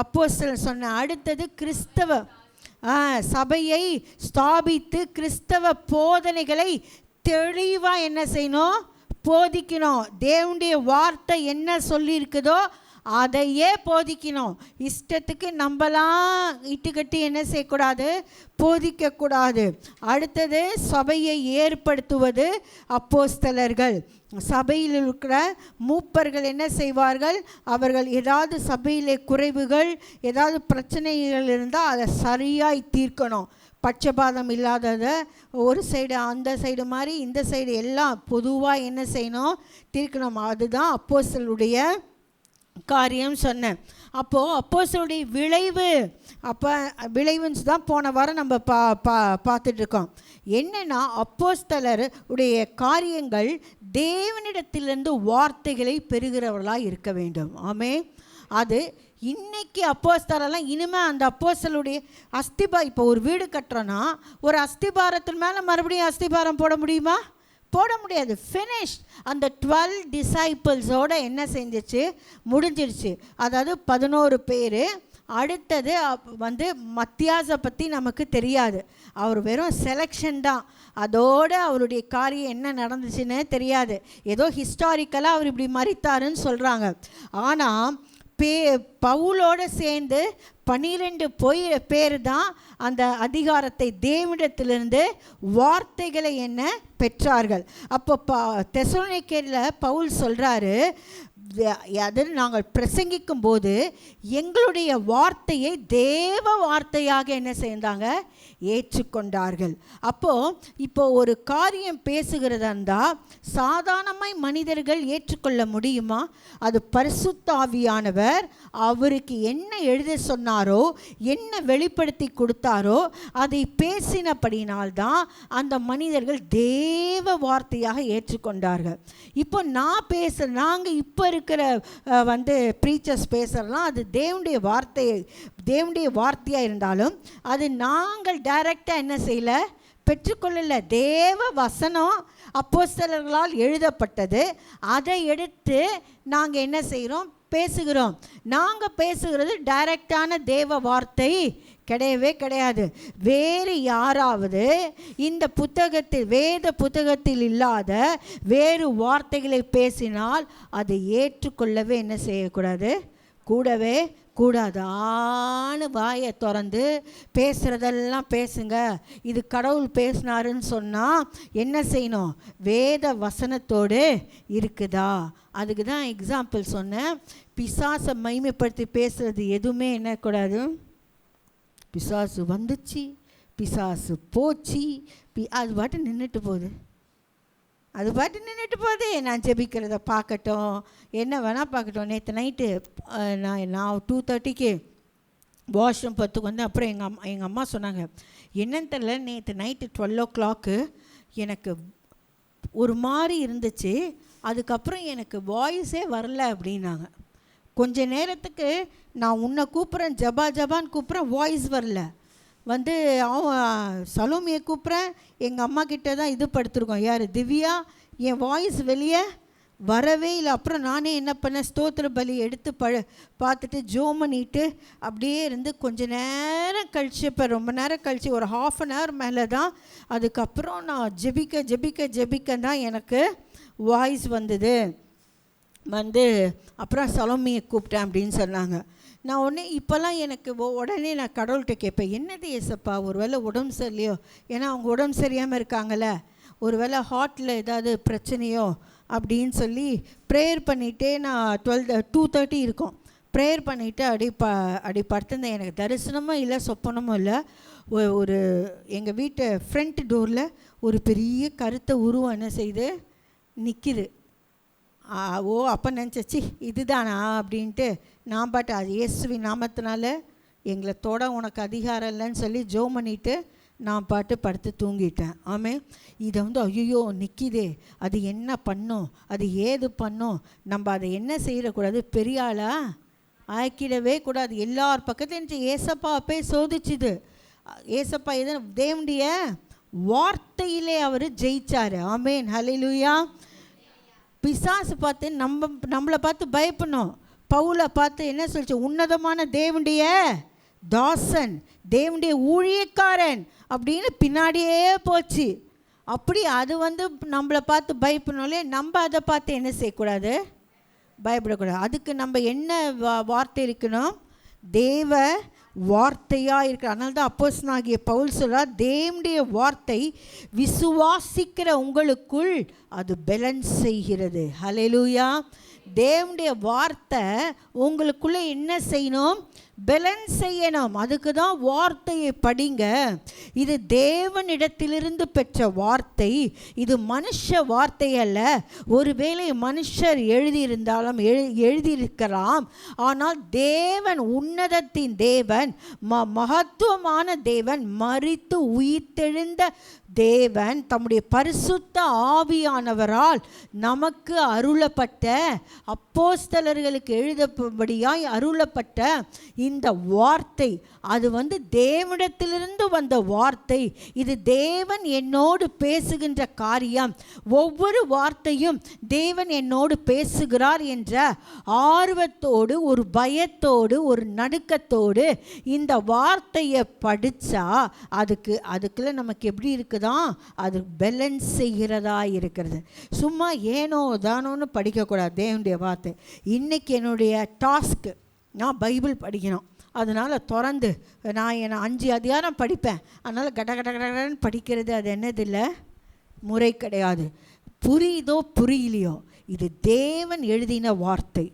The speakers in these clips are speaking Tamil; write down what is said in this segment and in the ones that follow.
அப்போஸ்தலர் சொன்ன. அடுத்தது கிறிஸ்தவ சபையை ஸ்தாபித்து கிறிஸ்தவ போதனைகளை தெளிவாக என்ன செய்யணும்? போதிக்கணும். தேவனுடைய வார்த்தை என்ன சொல்லியிருக்குதோ அதையே போதிக்கணும். இஷ்டத்துக்கு நம்மளாம் இட்டுக்கட்டி என்ன செய்யக்கூடாது? போதிக்கக்கூடாது. அடுத்தது சபையை ஏற்படுத்துவது அப்போஸ்தலர்கள். சபையில் இருக்கிற மூப்பர்கள் என்ன செய்வார்கள்? அவர்கள் ஏதாவது சபையிலே குறைவுகள், ஏதாவது பிரச்சனைகள் இருந்தால் அதை சரியாய் தீர்க்கணும். பட்சபாதம் இல்லாததை ஒரு சைடு அந்த சைடு மாதிரி இந்த சைடு எல்லாம் பொதுவாக என்ன செய்யணும்? தீர்க்கணும். அதுதான் அப்போஸ்தலருடைய காரியம் சொன்னேன். அப்போது அப்போஸ்தலருடைய விளைவு, விளைவுன்னு தான் போன வாரம் நம்ம பார்த்துட்ருக்கோம். என்னென்னா அப்போஸ்தலர் உடைய காரியங்கள் தேவனிடத்திலிருந்து வார்த்தைகளை பெறுகிறவர்களாக இருக்க வேண்டும். ஆமே. அது இன்னைக்கு அப்போஸ்தலர்லாம் இனிமேல் அந்த அப்போஸ்தலருடைய இப்போ ஒரு வீடு கட்டுறோன்னா ஒரு அஸ்திபாரத்தின் மேலே மறுபடியும் அஸ்திபாரம் போட முடியுமா? போட முடியாது. ஃபினிஷ். அந்த 12 டிசைபிள்ஸோடு என்ன செஞ்சிச்சு? முடிஞ்சிருச்சு. அதாவது 11 பேர். அடுத்தது மத்தியாசை பற்றி நமக்கு தெரியாது. அவர் வெறும் செலெக்ஷன் தான். அதோடு அவருடைய காரியம் என்ன நடந்துச்சுன்னு தெரியாது. ஏதோ ஹிஸ்டாரிக்கலாக அவர் இப்படி மறித்தாருன்னு சொல்கிறாங்க. ஆனால் பவுலோடு சேர்ந்து 12 பேர் தான் அந்த அதிகாரத்தை தேவனிடத்திலிருந்து வார்த்தைகளை என்ன பெற்றார்கள். அப்போ தெசலோனிக்கேயரில் பவுல் சொல்கிறாரு, அது நாங்கள் பிரசங்கிக்கும் போது எங்களுடைய வார்த்தையை தேவ வார்த்தையாக என்ன செய்தாங்க? ஏற்றுக்கொண்டார்கள். இப்போ ஒரு காரியம் பேசுகிறதா இருந்தால் சாதாரணமாய் மனிதர்கள் ஏற்றுக்கொள்ள முடியுமா? அது பரிசுத்த ஆவியானவர் அவருக்கு என்ன எழுத சொன்னாரோ, என்ன வெளிப்படுத்தி கொடுத்தாரோ அதை பேசினபடினால்தான் அந்த மனிதர்கள் தேவ வார்த்தையாக ஏற்றுக்கொண்டார்கள். இப்போ நாங்கள் இப்போ இருக்கிற ப்ரீச்சர்ஸ் பேசுகிறலாம் அது தேவனுடைய வார்த்தையாக இருந்தாலும் அது நாங்கள் டைரெக்டாக என்ன செய்யலை? பெற்றுக்கொள்ளலை. தேவ வசனம் அப்போஸ்தலர்களால் எழுதப்பட்டது. அதை எடுத்து நாங்கள் என்ன செய்கிறோம்? பேசுகிறோம். நாங்கள் பேசுகிறது டைரக்டான தேவ வார்த்தை கிடையவே கிடையாது. வேறு யாராவது இந்த வேத புத்தகத்தில் இல்லாத வேறு வார்த்தைகளை பேசினால் அதை ஏற்றுக்கொள்ளவே என்ன செய்யக்கூடாது? கூடவே கூடாதான்னு வாயை திறந்து பேசுகிறதெல்லாம் பேசுங்க. இது கடவுள் பேசினாருன்னு சொன்னால் என்ன செய்யணும்? வேத வசனத்தோடு இருக்குதா? அதுக்கு தான் எக்ஸாம்பிள் சொன்னேன். பிசாசை மைமைப்படுத்தி பேசுகிறது எதுவுமே என்ன கூடாது? பிசாசு வந்துச்சு, பிசாசு போச்சு, அது பாட்டு நின்றுட்டு போகுது. நான் ஜெபிக்கிறத பார்க்கட்டும், என்ன வேணால் பார்க்கட்டும். நேற்று நைட்டு நான் 2:30க்கு வாஷ்ரூம் பத்துக்கு வந்து அப்புறம் எங்கள் அம்மா சொன்னாங்க, என்னன்னு தெரியல, நேற்று நைட்டு 12 o'clock எனக்கு ஒரு மாதிரி இருந்துச்சு, அதுக்கப்புறம் எனக்கு வாய்ஸே வரல அப்படின்னாங்க. கொஞ்ச நேரத்துக்கு நான் உன்னை கூப்பிட்றேன், ஜபான்னு கூப்பிட்றேன், வாய்ஸ் வரல. அவன் சலோமியை கூப்பிட்றேன், எங்கள் அம்மா கிட்டே தான் இது படுத்துருக்கோம், யார் திவ்யா, என் வாய்ஸ் வெளியே வரவே இல்லை. அப்புறம் நானே என்ன பண்ணேன், ஸ்தோத்திர பலி எடுத்து பார்த்துட்டு ஜோம் பண்ணிட்டு அப்படியே இருந்து கொஞ்ச நேரம் கழிச்சு, இப்போ ரொம்ப நேரம் கழிச்சு ஒரு 1/2 hour மேலே தான், அதுக்கப்புறம் நான் ஜெபிக்க தான் எனக்கு வாய்ஸ் வந்தது. அப்புறம் சலோமியை கூப்பிட்டேன் அப்படின்னு சொன்னாங்க. நான் இப்போல்லாம் எனக்கு உடனே நான் கடவுள்கிட்ட கேட்பேன், என்னது ஏசப்பா, ஒரு வேளை உடம்பு சரியில்லையோ, ஏன்னா அவங்க உடம்பு சரியாமல் இருக்காங்கள, ஒரு வேளை ஹார்ட்டில் ஏதாவது பிரச்சனையோ அப்படின்னு சொல்லி ப்ரேயர் பண்ணிகிட்டே நான் 2:30 இருக்கும், ப்ரேயர் பண்ணிவிட்டு அப்படி படுத்திருந்தேன். எனக்கு தரிசனமும் இல்லை, சொப்பனமும் இல்லை. ஒரு எங்கள் வீட்டு ஃப்ரண்ட் டோரில் ஒரு பெரிய கருத்த உருவம் என்ன செய்து நிற்கிது. அப்போ நினச்சி இதுதானா அப்படின்ட்டு நான் பாட்டு அது இயேசுவின் நாமத்தினால எங்களை தொட உனக்கு அதிகாரம் இல்லைன்னு சொல்லி ஜோம் பண்ணிவிட்டு நான் பாட்டு படுத்து தூங்கிட்டேன். ஆமே. இதை ஐயோ நிற்கிதே, அது என்ன பண்ணும், அது ஏது பண்ணும், நம்ம அதை என்ன செய்யக்கூடாது, பெரிய ஆளா ஆக்கிடவே கூடாது. எல்லார் பக்கத்துலேருந்து ஏசப்பா போய் சோதிச்சுது. ஏசப்பா எது தேவனுடைய வார்த்தையிலே அவர் ஜெயிச்சார். ஆமேன், ஹல்லேலூயா. பிசாசு பார்த்து நம்மளை பார்த்து பயப்படணும். பவுலை பார்த்து என்ன சொல்லிச்சு? உன்னதமான தேவனுடைய தாசன், தேவனுடைய ஊழியக்காரன் அப்படின்னு பின்னாடியே போச்சு. அப்படி அது நம்மளை பார்த்து பயப்படணும்லே, நம்ம அதை பார்த்து என்ன செய்யக்கூடாது? பயப்படக்கூடாது. அதுக்கு நம்ம என்ன வார்த்தை இருக்கணும்? தேவ வார்த்தையாக இருக்கிற. அதனால தான் அப்போஸ்தலனாகிய பவுல் சொல்றார், தேவனுடைய வார்த்தை விசுவாசிக்கிற உங்களுக்குள் அது பலன் செய்கிறது. ஹல்லேலூயா. தேவனுடைய வார்த்தை உங்களுக்குள்ளே என்ன செய்யணும்? பலன் செய்யணும். அதுக்கு தான் வார்த்தையை படிங்க. இது தேவனிடத்திலிருந்து பெற்ற வார்த்தை, இது மனுஷ வார்த்தை அல்ல. ஒருவேளை மனுஷர் எழுதியிருந்தாலும் எழுதியிருக்கலாம், ஆனால் தேவன், உன்னதத்தின் தேவன், மகத்துவமான தேவன், மரித்து உயிர்த்தெழுந்த தேவன் தம்முடைய பரிசுத்த ஆவியானவரால் நமக்கு அருளப்பட்ட, அப்போஸ்தலர்களுக்கு எழுதப்படியாய் அருளப்பட்ட இந்த வார்த்தை, அது தேவனிடத்திலிருந்து வந்த வார்த்தை. இது தேவன் என்னோடு பேசுகின்ற காரியம். ஒவ்வொரு வார்த்தையும் தேவன் என்னோடு பேசுகிறார் என்ற ஆர்வத்தோடு, ஒரு பயத்தோடு, ஒரு நடுக்கத்தோடு இந்த வார்த்தையை படித்தா அதுக்குள்ள நமக்கு எப்படி இருக்குதான்? அது பேலன்ஸ் செய்கிறதா இருக்கிறது. சும்மா ஏனோ தானோன்னு படிக்கக்கூடாது தேவனுடைய வார்த்தை. இன்றைக்கி என்னுடைய டாஸ்க்கு, நான் பைபிள் படிக்கணும். அதனால் திறந்து நான் 5 அதிகாரம் படிப்பேன். அதனால் கடன்னு படிக்கிறது அது என்னது இல்லை, முறை கிடையாது. புரியுதோ புரியலையோ, இது தேவன் எழுதின வார்த்தை,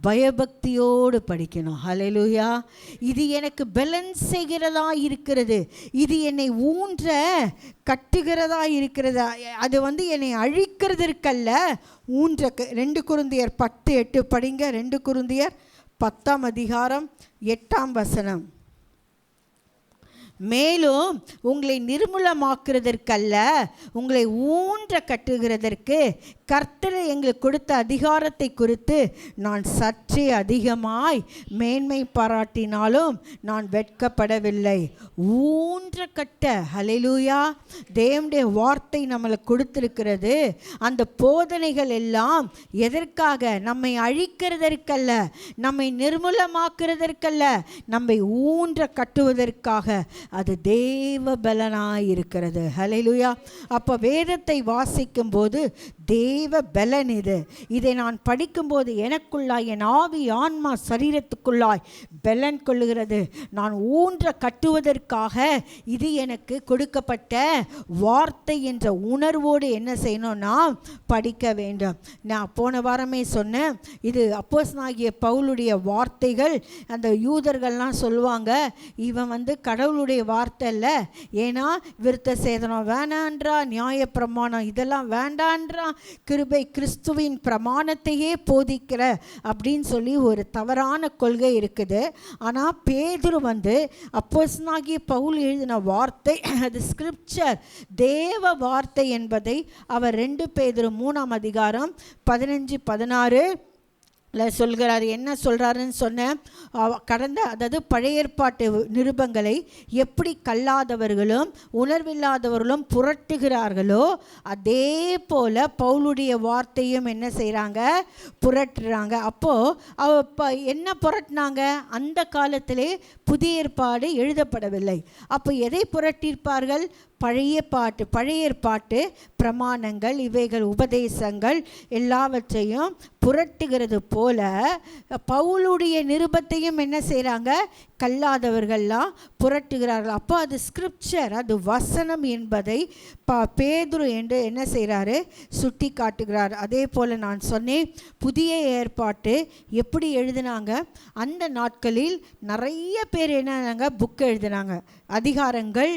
பயபக்தியோடு படிக்கணும். ஹல்லேலூயா. இது எனக்கு பேலன்ஸ் செய்கிறதா இருக்கிறது, இது என்னை ஊன்ற கட்டுகிறதா இருக்கிறதா, அது என்னை அழிக்கிறதற்கல்ல, ஊன்ற. 2 கொரிந்தியர் 10:8 படிங்க. 2 கொரிந்தியர் 10ஆம் அதிகாரம் 8ஆம் வசனம். மேலும் உங்களை நிர்மூலமாக்குறதற்கல்ல, உங்களை ஊன்ற கட்டுகிறதற்கு கர்த்தர் எங்களுக்கு கொடுத்த அதிகாரத்தை குறித்து நான் சற்றே அதிகமாய் மேன்மை பாராட்டினாலும் நான் வெட்கப்படவில்லை. ஊன்ற கட்ட. ஹல்லேலூயா. தேவனுடைய வார்த்தை நம்மளுக்கு கொடுத்திருக்கிறது. அந்த போதனைகள் எல்லாம் எதற்காக? நம்மை அழிக்கிறதற்கல்ல, நம்மை நிர்மூலமாக்குறதற்கல்ல, நம்மை ஊன்ற கட்டுவதற்காக. அது தேவ பலனாய் இருக்கிறது. ஹல்லேலூயா. அப்போ வேதத்தை வாசிக்கும் போது தேவ பலன் இது. இதை நான் படிக்கும்போது எனக்குள்ளாய், என் ஆவி, ஆன்மா, சரீரத்துக்குள்ளாய் பலன் கொள்ளுகிறது. நான் ஊன்ற கட்டுவதற்காக இது எனக்கு கொடுக்கப்பட்ட வார்த்தை என்ற உணர்வோடு என்ன செய்யணும்னா படிக்க வேண்டும். நான் போன வாரமே சொன்னேன், இது அப்போஸ்தலனாகிய பவுலுடைய வார்த்தைகள். அந்த யூதர்கள்லாம் சொல்லுவாங்க, இவன் கடவுளுடைய வார்த்தை இல்லை, ஏன்னா விருத்த சேதனம் வேணான்றா, நியாயப்பிரமாணம் இதெல்லாம் வேண்டான்றா, கிருபை கிறிஸ்துவின் பிரமாணத்தையே போதிக்கிற அப்படின்னு சொல்லி ஒரு தவறான கொள்கை இருக்குது. ஆனால் பேதுரு அப்போஸ்தலனாகிய பவுல் எழுதின வார்த்தை அது ஸ்கிரிப்சர், தேவ வார்த்தை என்பதை அவர் 2 பேதுரு 3ஆம் அதிகாரம் 15-16 சொல்கிறார். என்ன சொல்கிறாருன்னு சொன்னேன். அதாவது பழைய ஏற்பாட்டு நிருபங்களை எப்படி கல்லாதவர்களும் உணர்வில்லாதவர்களும் புரட்டுகிறார்களோ, அதே போல் பவுலுடைய வார்த்தையும் என்ன செய்கிறாங்க? புரட்டுறாங்க. அப்போது என்ன புரட்டினாங்க? அந்த காலத்திலே புதிய ஏற்பாடு எழுதப்படவில்லை. அப்போ எதை புரட்டியிருப்பார்கள்? பழைய ஏற்பாட்டு பிரமாணங்கள், இவைகள் உபதேசங்கள் எல்லாவற்றையும் புரட்டுகிறது போல பவுலுடைய நிருபத்தையும் என்ன செய்கிறாங்க? கல்லாதவர்கள்லாம் புரட்டுகிறார்கள். அப்போ அது ஸ்கிரிப்சர், அது வசனம் என்பதை பேதுரு என்று என்ன செய்கிறாரு? சுட்டி காட்டுகிறார். அதே போல் நான் சொன்னேன், புதிய ஏற்பாட்டு எப்படி எழுதினாங்க? அந்த நாட்களில் நிறைய பேர் என்னங்க புக் எழுதினாங்க, அதிகாரங்கள்,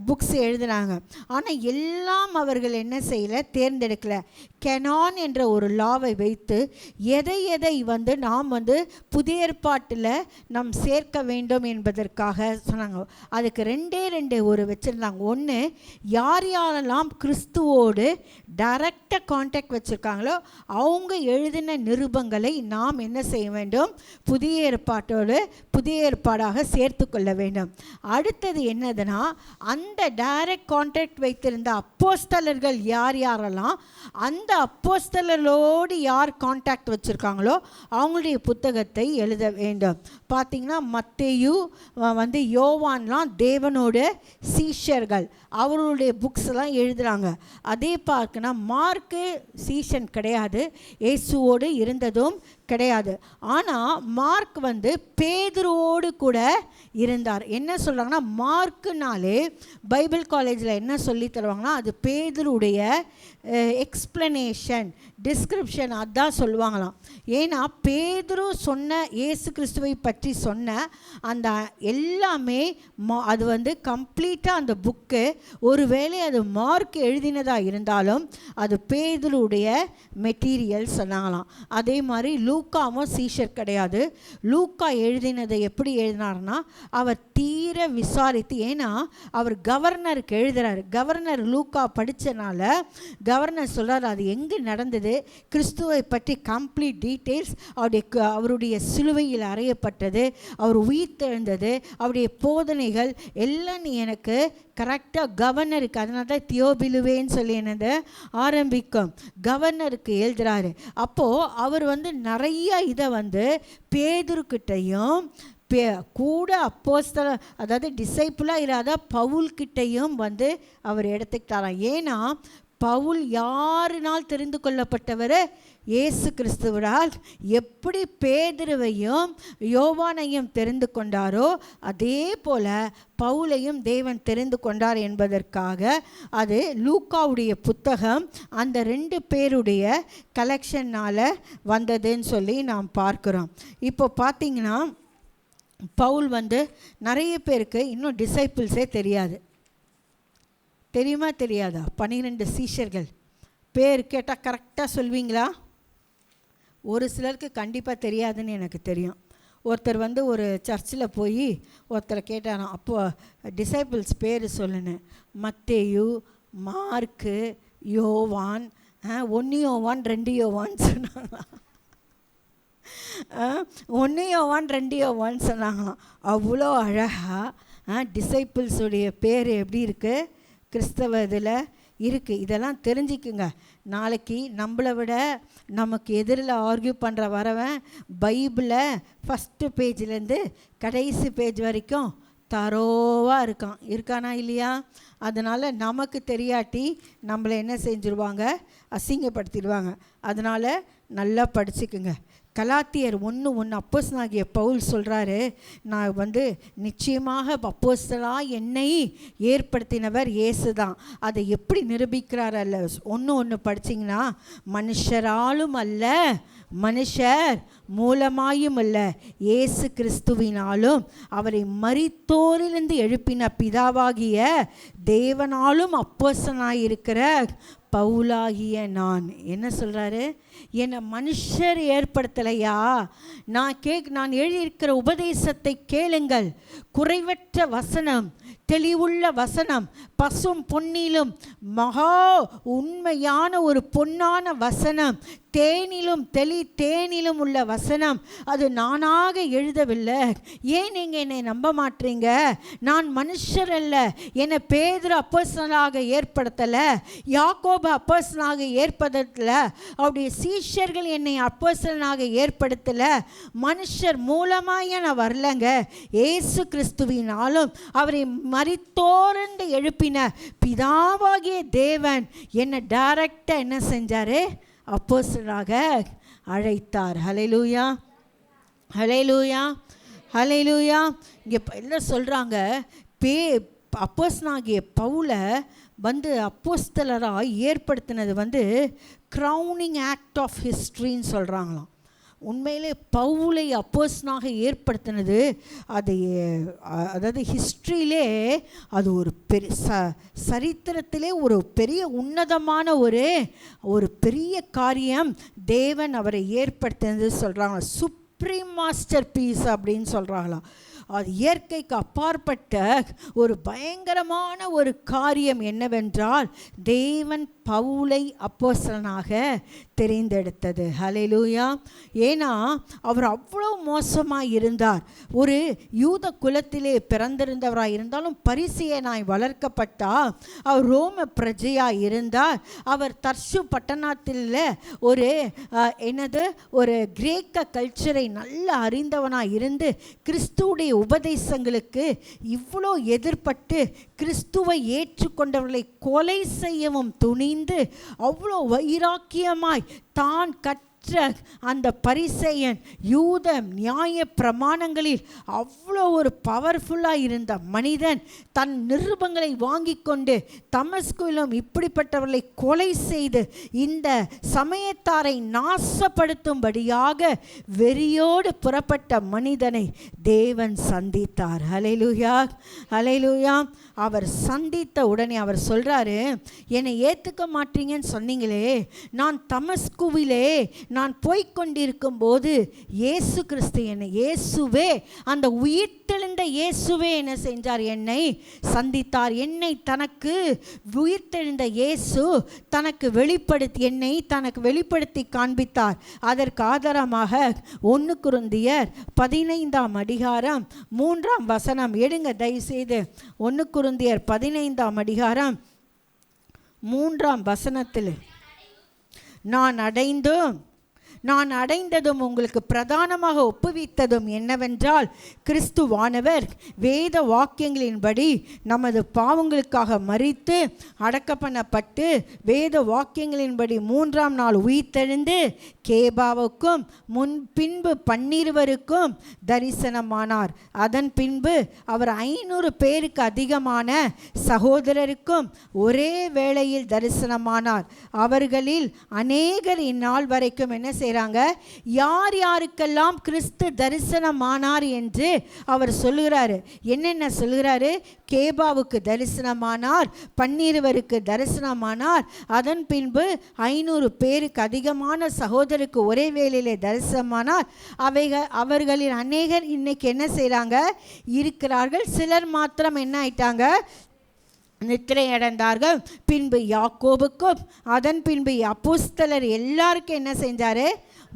புக்ஸ் எழுதினாங்க. ஆனால் எல்லாம் அவர்கள் என்ன செய்யலை? தேர்ந்தெடுக்கலை. கெனான் என்ற ஒரு லாவை வைத்து எதை நாம் புதிய ஏற்பாட்டில் நாம் சேர்க்க வேண்டும் என்பதற்காக சொன்னாங்க. அதுக்கு ரெண்டே ஒரு வச்சுருந்தாங்க. ஒன்று, யார் யாரெல்லாம் கிறிஸ்துவோடு டைரக்டாக கான்டாக்ட் வச்சுருக்காங்களோ அவங்க எழுதின நிருபங்களை நாம் என்ன செய்ய வேண்டும்? புதிய ஏற்பாடாக சேர்த்து கொள்ள வேண்டும். அடுத்தது என்னதுன்னா, அந்த டைரக்ட் கான்டாக்ட் வைத்திருந்த அப்போஸ்தலர்கள் யார் யாரெல்லாம் அந்த அப்போஸ்தலரோடு யார் கான்டாக்ட் வச்சுருக்காங்களோ அவங்களுடைய புத்தகத்தை எழுத வேண்டும். பார்த்திங்கன்னா மத்தேயு யோவான்லாம் தேவனோட சீஷர்கள், அவர்களுடைய புக்ஸ் எல்லாம் எழுதுகிறாங்க. அதே பார்க்கனா மார்க்கு சீஷன் கிடையாது, இயேசுவோடு இருந்ததும் கிடையாது. ஆனால் மார்க் பேதுருவோடு கூட இருந்தார். என்ன சொல்கிறாங்கன்னா, மார்க்குனாலே பைபிள் காலேஜில் என்ன சொல்லி தருவாங்கன்னா, அது பேதுருடைய எக்ஸ்பிளனேஷன், டிஸ்கிரிப்ஷன், அதான் சொல்லுவாங்களாம். ஏன்னா பேதுரு சொன்ன இயேசு கிறிஸ்துவை பற்றி சொன்ன அந்த எல்லாமே அது கம்ப்ளீட்டாக அந்த புக்கு, ஒருவேளை அது மார்க் எழுதினதாக இருந்தாலும் அது பேதுருடைய மெட்டீரியல் சொன்னாங்களாம். அதே மாதிரி லூக்காவும் சீஷர் கிடையாது. லூக்கா எழுதினதை எப்படி எழுதினார்னா, அவர் தீர விசாரித்து, ஏன்னா அவர் கவர்னருக்கு எழுதுறாரு. கவர்னர் லூக்கா படித்தனால கவர்னர் சொல்கிறார், அது எங்கே நடந்தது, கிறிஸ்துவை பற்றி கம்ப்ளீட் டீட்டெயில்ஸ், அவருடைய சிலுவையில் அறையப்பட்டது, அவர் உயிர்த்தெழுந்தது, அவருடைய போதனைகள் எல்லாம் நீ எனக்கு கரெக்டாக கவர்னருக்கு, அதனால தான் தியோபிலுவேன்னு சொல்லி என்னது ஆரம்பிக்கும், கவர்னருக்கு எழுதுகிறாரு. அப்போது அவர் நிறைய இதை பேதுருக்கிட்டையும் கூட அப்போஸ்தல, அதாவது டிசைப்புளாக இராத பவுல்கிட்டையும் அவர் எடுத்துக்கிட்டாராம். ஏன்னா பவுல் யாரினால் தெரிந்து கொள்ளப்பட்டவர்? இயேசு கிறிஸ்துவரால். எப்படி பேதுருவையும் யோவானையும் தெரிந்து கொண்டாரோ அதே போல பவுலையும் தேவன் தெரிந்து கொண்டார் என்பதற்காக அது லூக்காவுடைய புத்தகம் அந்த 2 பேருடைய கலெக்ஷனால் வந்ததுன்னு சொல்லி நாம் பார்க்குறோம். இப்போ பார்த்திங்கன்னா பவுல் நிறைய பேருக்கு இன்னும் டிசைப்பிள்ஸே தெரியாது. தெரியுமா தெரியாதா? 12 சீஷர்கள் பேர் கேட்டால் கரெக்டாக சொல்வீங்களா? ஒரு சிலருக்கு கண்டிப்பாக தெரியாதுன்னு எனக்கு தெரியும். ஒருத்தர் ஒரு சர்ச்சில் போய் ஒருத்தரை கேட்டாராம், அப்போது டிசைபிள்ஸ் பேர் சொல்லுன்னு. மத்தேயு, மார்க்கு, யோவான், 1 யோவான் 2 யோவான் சொன்னாங்களாம். 1 யோவான் 2 யோவான் சொன்னாங்களாம். அவ்வளோ அழகாக டிசைபிள்ஸுடைய பேர் எப்படி இருக்குது கிறிஸ்தவ இதில் இருக்குது. இதெல்லாம் தெரிஞ்சுக்குங்க. நாளைக்கு நம்மளை விட நமக்கு எதிரில் ஆர்கியூ பண்ணுற வரவன் பைபிளை ஃபஸ்ட்டு பேஜ்லேருந்து கடைசி பேஜ் வரைக்கும் தரோவாக இருக்கானா இல்லையா? அதனால் நமக்கு தெரியாட்டி நம்மளை என்ன செஞ்சுருவாங்க? அசிங்கப்படுத்திடுவாங்க. அதனால் நல்லா படிச்சுக்குங்க. கலாத்தியர் 1:1 அப்போஸ்தலனாகிய பவுல் சொல்கிறாரு, நான் நிச்சயமாக அப்போஸ்தலனாக என்னை ஏற்படுத்தினவர் இயேசு தான். அதை எப்படி நிரூபிக்கிறார் அல்ல? 1:1 படிச்சிங்கன்னா, மனுஷராலும் அல்ல, மனுஷர் மூலமாயும் அல்ல, இயேசு கிறிஸ்துவினாலும் அவரை மரித்தோரிலிருந்து எழுப்பின பிதாவாகிய தேவனாலும் அப்போஸ்தலனாயிருக்கிற பவுலாகிய நான். என்ன சொல்கிறாரு? என்னை மனுஷர் ஏற்படுத்தலையா? நான் எழுதியிருக்கிற உபதேசத்தை கேளுங்கள். குறைவற்ற வசனம், தெளிவுள்ள வசனம், பசும் பொன்னிலும் மகா உண்மையான ஒரு பொன்னான வசனம், தேனிலும் உள்ள வசனம். அது நானாக எழுதவில்லை. ஏன் நீங்கள் என்னை நம்ப மாட்டீங்க? நான் மனுஷர் அல்ல. என்னை பேதுரு அப்போஸ்தலனாக ஏற்படுத்தலை, யாக்கோபு அப்போஸ்தலனாக ஏற்படுத்தலை, அவருடைய சீஷர்கள் என்னை அப்போஸ்தலனாக ஏற்படுத்தலை. மனுஷர் மூலமாக நான் வரலங்க, இயேசு கிறிஸ்துவினாலும் அவரை மரித்தோர்ந்து எழுப்பின பிதாவாகிய தேவன் என்னை டைரக்டாக என்ன செஞ்சார்? அப்போஸ்தலனாக அழைத்தார். ஹல்லேலூயா, ஹல்லேலூயா, ஹல்லேலூயா. இங்கே எல்லாம் சொல்கிறாங்க, அப்போஸ்தலனாகிய பவுலை அப்போஸ்தலராக ஏற்படுத்தினது க்ரௌனிங் ஆக்ட் ஆஃப் ஹிஸ்ட்ரின்னு சொல்கிறாங்களாம். உண்மையிலே பவுலை அப்போஸ்தலனாக ஏற்படுத்தினது அது, அதாவது ஹிஸ்ட்ரியிலே அது ஒரு சரித்திரத்திலே ஒரு பெரிய உன்னதமான ஒரு பெரிய காரியம். தேவன் அவரை ஏற்படுத்தினது சொல்கிறாங்க. சுப்ரீம் மாஸ்டர் பீஸ் அப்படின்னு சொல்கிறாங்களாம். அது இயற்கைக்கு அப்பாற்பட்ட ஒரு பயங்கரமான ஒரு காரியம் என்னவென்றால் தேவன் பவுலை அப்போஸ்தலனாக தெரிந்தெடுத்தது. ஹல்லேலூயா. ஏன்னா அவர் அவ்வளோ மோசமாக இருந்தார். ஒரு யூத குலத்திலே பிறந்திருந்தவராக இருந்தாலும் பரிசேயனாய் வளர்க்கப்பட்டார். அவர் ரோம பிரஜையாக இருந்தார். அவர் தர்சு பட்டணத்தில் ஒரு கிரேக்க கல்ச்சரை நல்லா அறிந்தவனாக இருந்து கிறிஸ்துவுடைய உபதேசங்களுக்கு இவ்வளோ எதிர்பட்டு கிறிஸ்துவை ஏற்றுக்கொண்டவர்களை கொலை செய்யவும் துணிந்து அவ்வளோ வைராக்கியமாய் தான் கற்ற அந்த பரிசேயன் யூத நியாய பிரமாணங்களில் அவ்வளோ ஒரு பவர்ஃபுல்லாக இருந்த மனிதன் தன் நிருபங்களை வாங்கி கொண்டு தமஸ்குவிலும் இப்படிப்பட்டவர்களை கொலை செய்து இந்த சமயத்தாரை நாசப்படுத்தும்படியாக வெறியோடு புறப்பட்ட மனிதனை தேவன் சந்தித்தார். ஹல்லேலூயா, ஹல்லேலூயா. அவர் சந்தித்த உடனே அவர் சொல்கிறாரு, என்னை ஏற்றுக்க மாட்டீங்கன்னு சொன்னீங்களே, நான் தமஸ்குவிலே நான் போய்கொண்டிருக்கும் போது இயேசு கிறிஸ்து என்னை, இயேசுவே, அந்த உயிர்த்தெழுந்த இயேசுவே என்ன செஞ்சார், என்னை சந்தித்தார். என்னை தனக்கு உயிர்த்தெழுந்த இயேசு என்னை தனக்கு வெளிப்படுத்தி காண்பித்தார். அதற்கு ஆதாரமாக 1 கொரிந்தியர் 15ஆம் அதிகாரம் 3ஆம் வசனம் எடுங்க தயவுசெய்து. 1 கொரிந்தியர் 15ஆம் அதிகாரம் 3ஆம் வசனத்தில், நான் அடைந்ததும் உங்களுக்கு பிரதானமாக ஒப்புவித்ததும் என்னவென்றால் கிறிஸ்துவானவர் வேத வாக்கியங்களின்படி நமது பாவங்களுக்காக மரித்து அடக்கம் பண்ணப்பட்டு வேத வாக்கியங்களின்படி 3ஆம் நாள் உயிர்த்தெழுந்து கேபாவுக்கும் பின்பு 12 தரிசனமானார். அதன் பின்பு அவர் 500 பேருக்கு அதிகமான சகோதரருக்கும் ஒரே வேளையில் தரிசனமானார். அவர்களில் அநேகர் இந்நாள் வரைக்கும் என்ன செய்கிறாங்க, யார் யாருக்கெல்லாம் கிறிஸ்து தரிசனமானார் என்று அவர் சொல்லுகிறாரு. என்னென்ன சொல்லுகிறாரு, கேபாவுக்கு தரிசனமானார், 12 தரிசனமானார், அதன் பின்பு 500 பேருக்கு அதிகமான சகோதரருக்கு ஒரே வேளையிலே தரிசனமானார். அவர்களில் அநேகர் இன்னைக்கு என்ன செய்கிறாங்க, இருக்கிறார்கள். சிலர் மாத்திரம் என்ன ஆயிட்டாங்க, நித்திரை அடைந்தார்கள். பின்பு யாக்கோபுக்கும் அதன் பின்பு அப்போஸ்தலர் எல்லாருக்கும் என்ன செஞ்சாரு,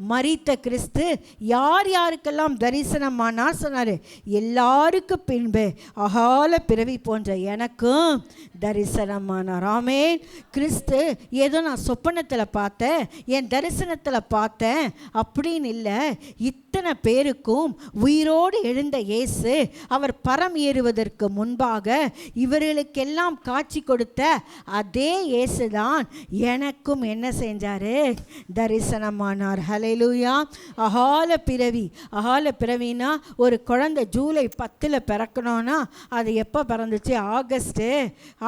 மரித்த கிறிஸ்து யார் யாருக்கெல்லாம் தரிசனமானார் சொன்னார், எல்லாருக்கும் பின்பு அகால பிறவி போன்ற எனக்கும் தரிசனமானார். ஆமென். கிறிஸ்து ஏதோ நான் சொப்பனத்தில் பார்த்தேன், என் தரிசனத்தில் பார்த்தேன் அப்படின்னு இல்லை. இத்தனை பேருக்கும் உயிரோடு எழுந்த இயேசு அவர் பரம் ஏறுவதற்கு முன்பாக இவர்களுக்கெல்லாம் காட்சி கொடுத்த அதே இயேசு தான் எனக்கும் என்ன செஞ்சார், தரிசனமானார். ஹல்லேலூயா. அகால பிறவினா ஒரு குழந்தை ஜூலை 10 பிறக்கணும்னா அது எப்போ பிறந்துச்சு,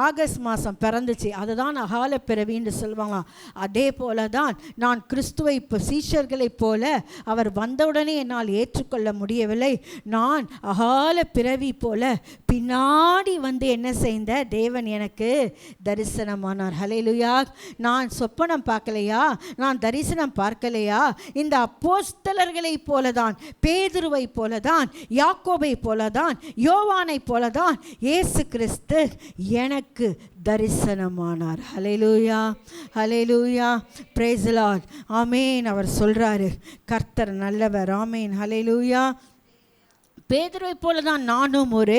ஆகஸ்ட் மாதம் பிறந்துச்சு. அதுதான் அகால பிறவின்னு சொல்லுவாங்க. அதே போல தான் நான் கிறிஸ்துவை இப்போ சீஷர்களைப் போல அவர் வந்தவுடனே என்னால் ஏற்றுக்கொள்ள முடியவில்லை. நான் அகால பிறவி போல பின்னாடி வந்து என்ன செய்த தேவன் எனக்கு தரிசனமானார். ஹல்லேலூயா. நான் சொப்பனம் பார்க்கலையா, நான் தரிசனம் பார்க்கலையா, இந்த அப்போஸ்தலர்களை போலதான், பேதுருவை போலதான், யாக்கோபை போலதான், யோவானை போலதான் இயேசு கிறிஸ்து எனக்கு தரிசனமானார். ஹல்லேலூயா, ஹல்லேலூயா, பிரைஸ் தி லார்ட். ஆமென். அவர் சொல்றாரு, கர்த்தர் நல்லவர். ஆமென், ஹல்லேலூயா. பேதுருவை போல தான் நானும் ஒரு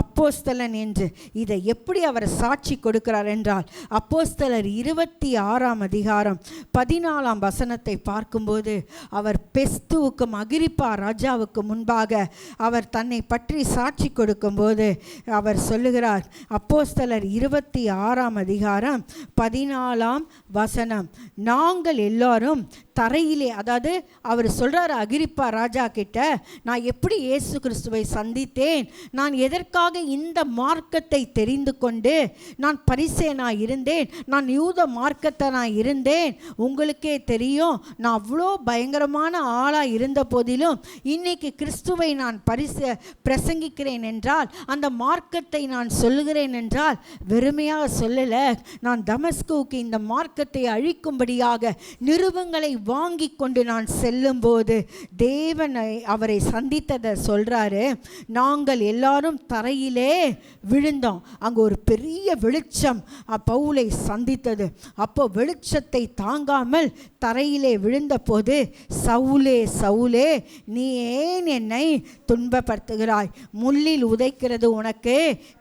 அப்போஸ்தலன் என்று இதை எப்படி அவர் சாட்சி கொடுக்கிறார் என்றால், அப்போஸ்தலர் 26ஆம் அதிகாரம் 14ஆம் வசனத்தை பார்க்கும்போது அவர் பெஸ்துவுக்கும் அகிரிப்பா ராஜாவுக்கு முன்பாக அவர் தன்னை பற்றி சாட்சி கொடுக்கும்போது அவர் சொல்லுகிறார், அப்போஸ்தலர் 26ஆம் அதிகாரம் 14ஆம் வசனம், நாங்கள் எல்லாரும் தரையிலே, அதாவது அவர் சொல்கிறார் அகிரிப்பா ராஜா கிட்ட, நான் எப்படி இயேசு கிறிஸ்துவை சந்தித்தேன், நான் எதற்காக இந்த மார்க்கத்தை தெரிந்து கொண்டு நான் பரிசேயனாய் இருந்தேன், நான் யூத மார்க்கத்தனாய் இருந்தேன். உங்களுக்கே தெரியும், நான் அவ்வளோ பயங்கரமான ஆளாக இருந்த போதிலும் இன்னைக்கு கிறிஸ்துவை நான் பிரசங்கிக்கிறேன் என்றால், அந்த மார்க்கத்தை நான் சொல்லுகிறேன் என்றால் வெறுமையாக சொல்லலை. நான் தமஸ்குவுக்கு இந்த மார்க்கத்தை அழிக்கும்படியாக நிருபங்களை வாங்கி கொண்டு நான் செல்லும்போது தேவன் அவரை சந்தித்ததை சொல்கிறாரு. நாங்கள் எல்லாரும் தரையிலே விழுந்தோம். அங்கே ஒரு பெரிய வெளிச்சம் பவுலை சந்தித்தது. அப்போ வெளிச்சத்தை தாங்காமல் தரையிலே விழுந்த போது, சவுலே சவுலே, நீ ஏன் என்னை துன்பப்படுத்துகிறாய்? முள்ளில் உதைக்கிறது உனக்கு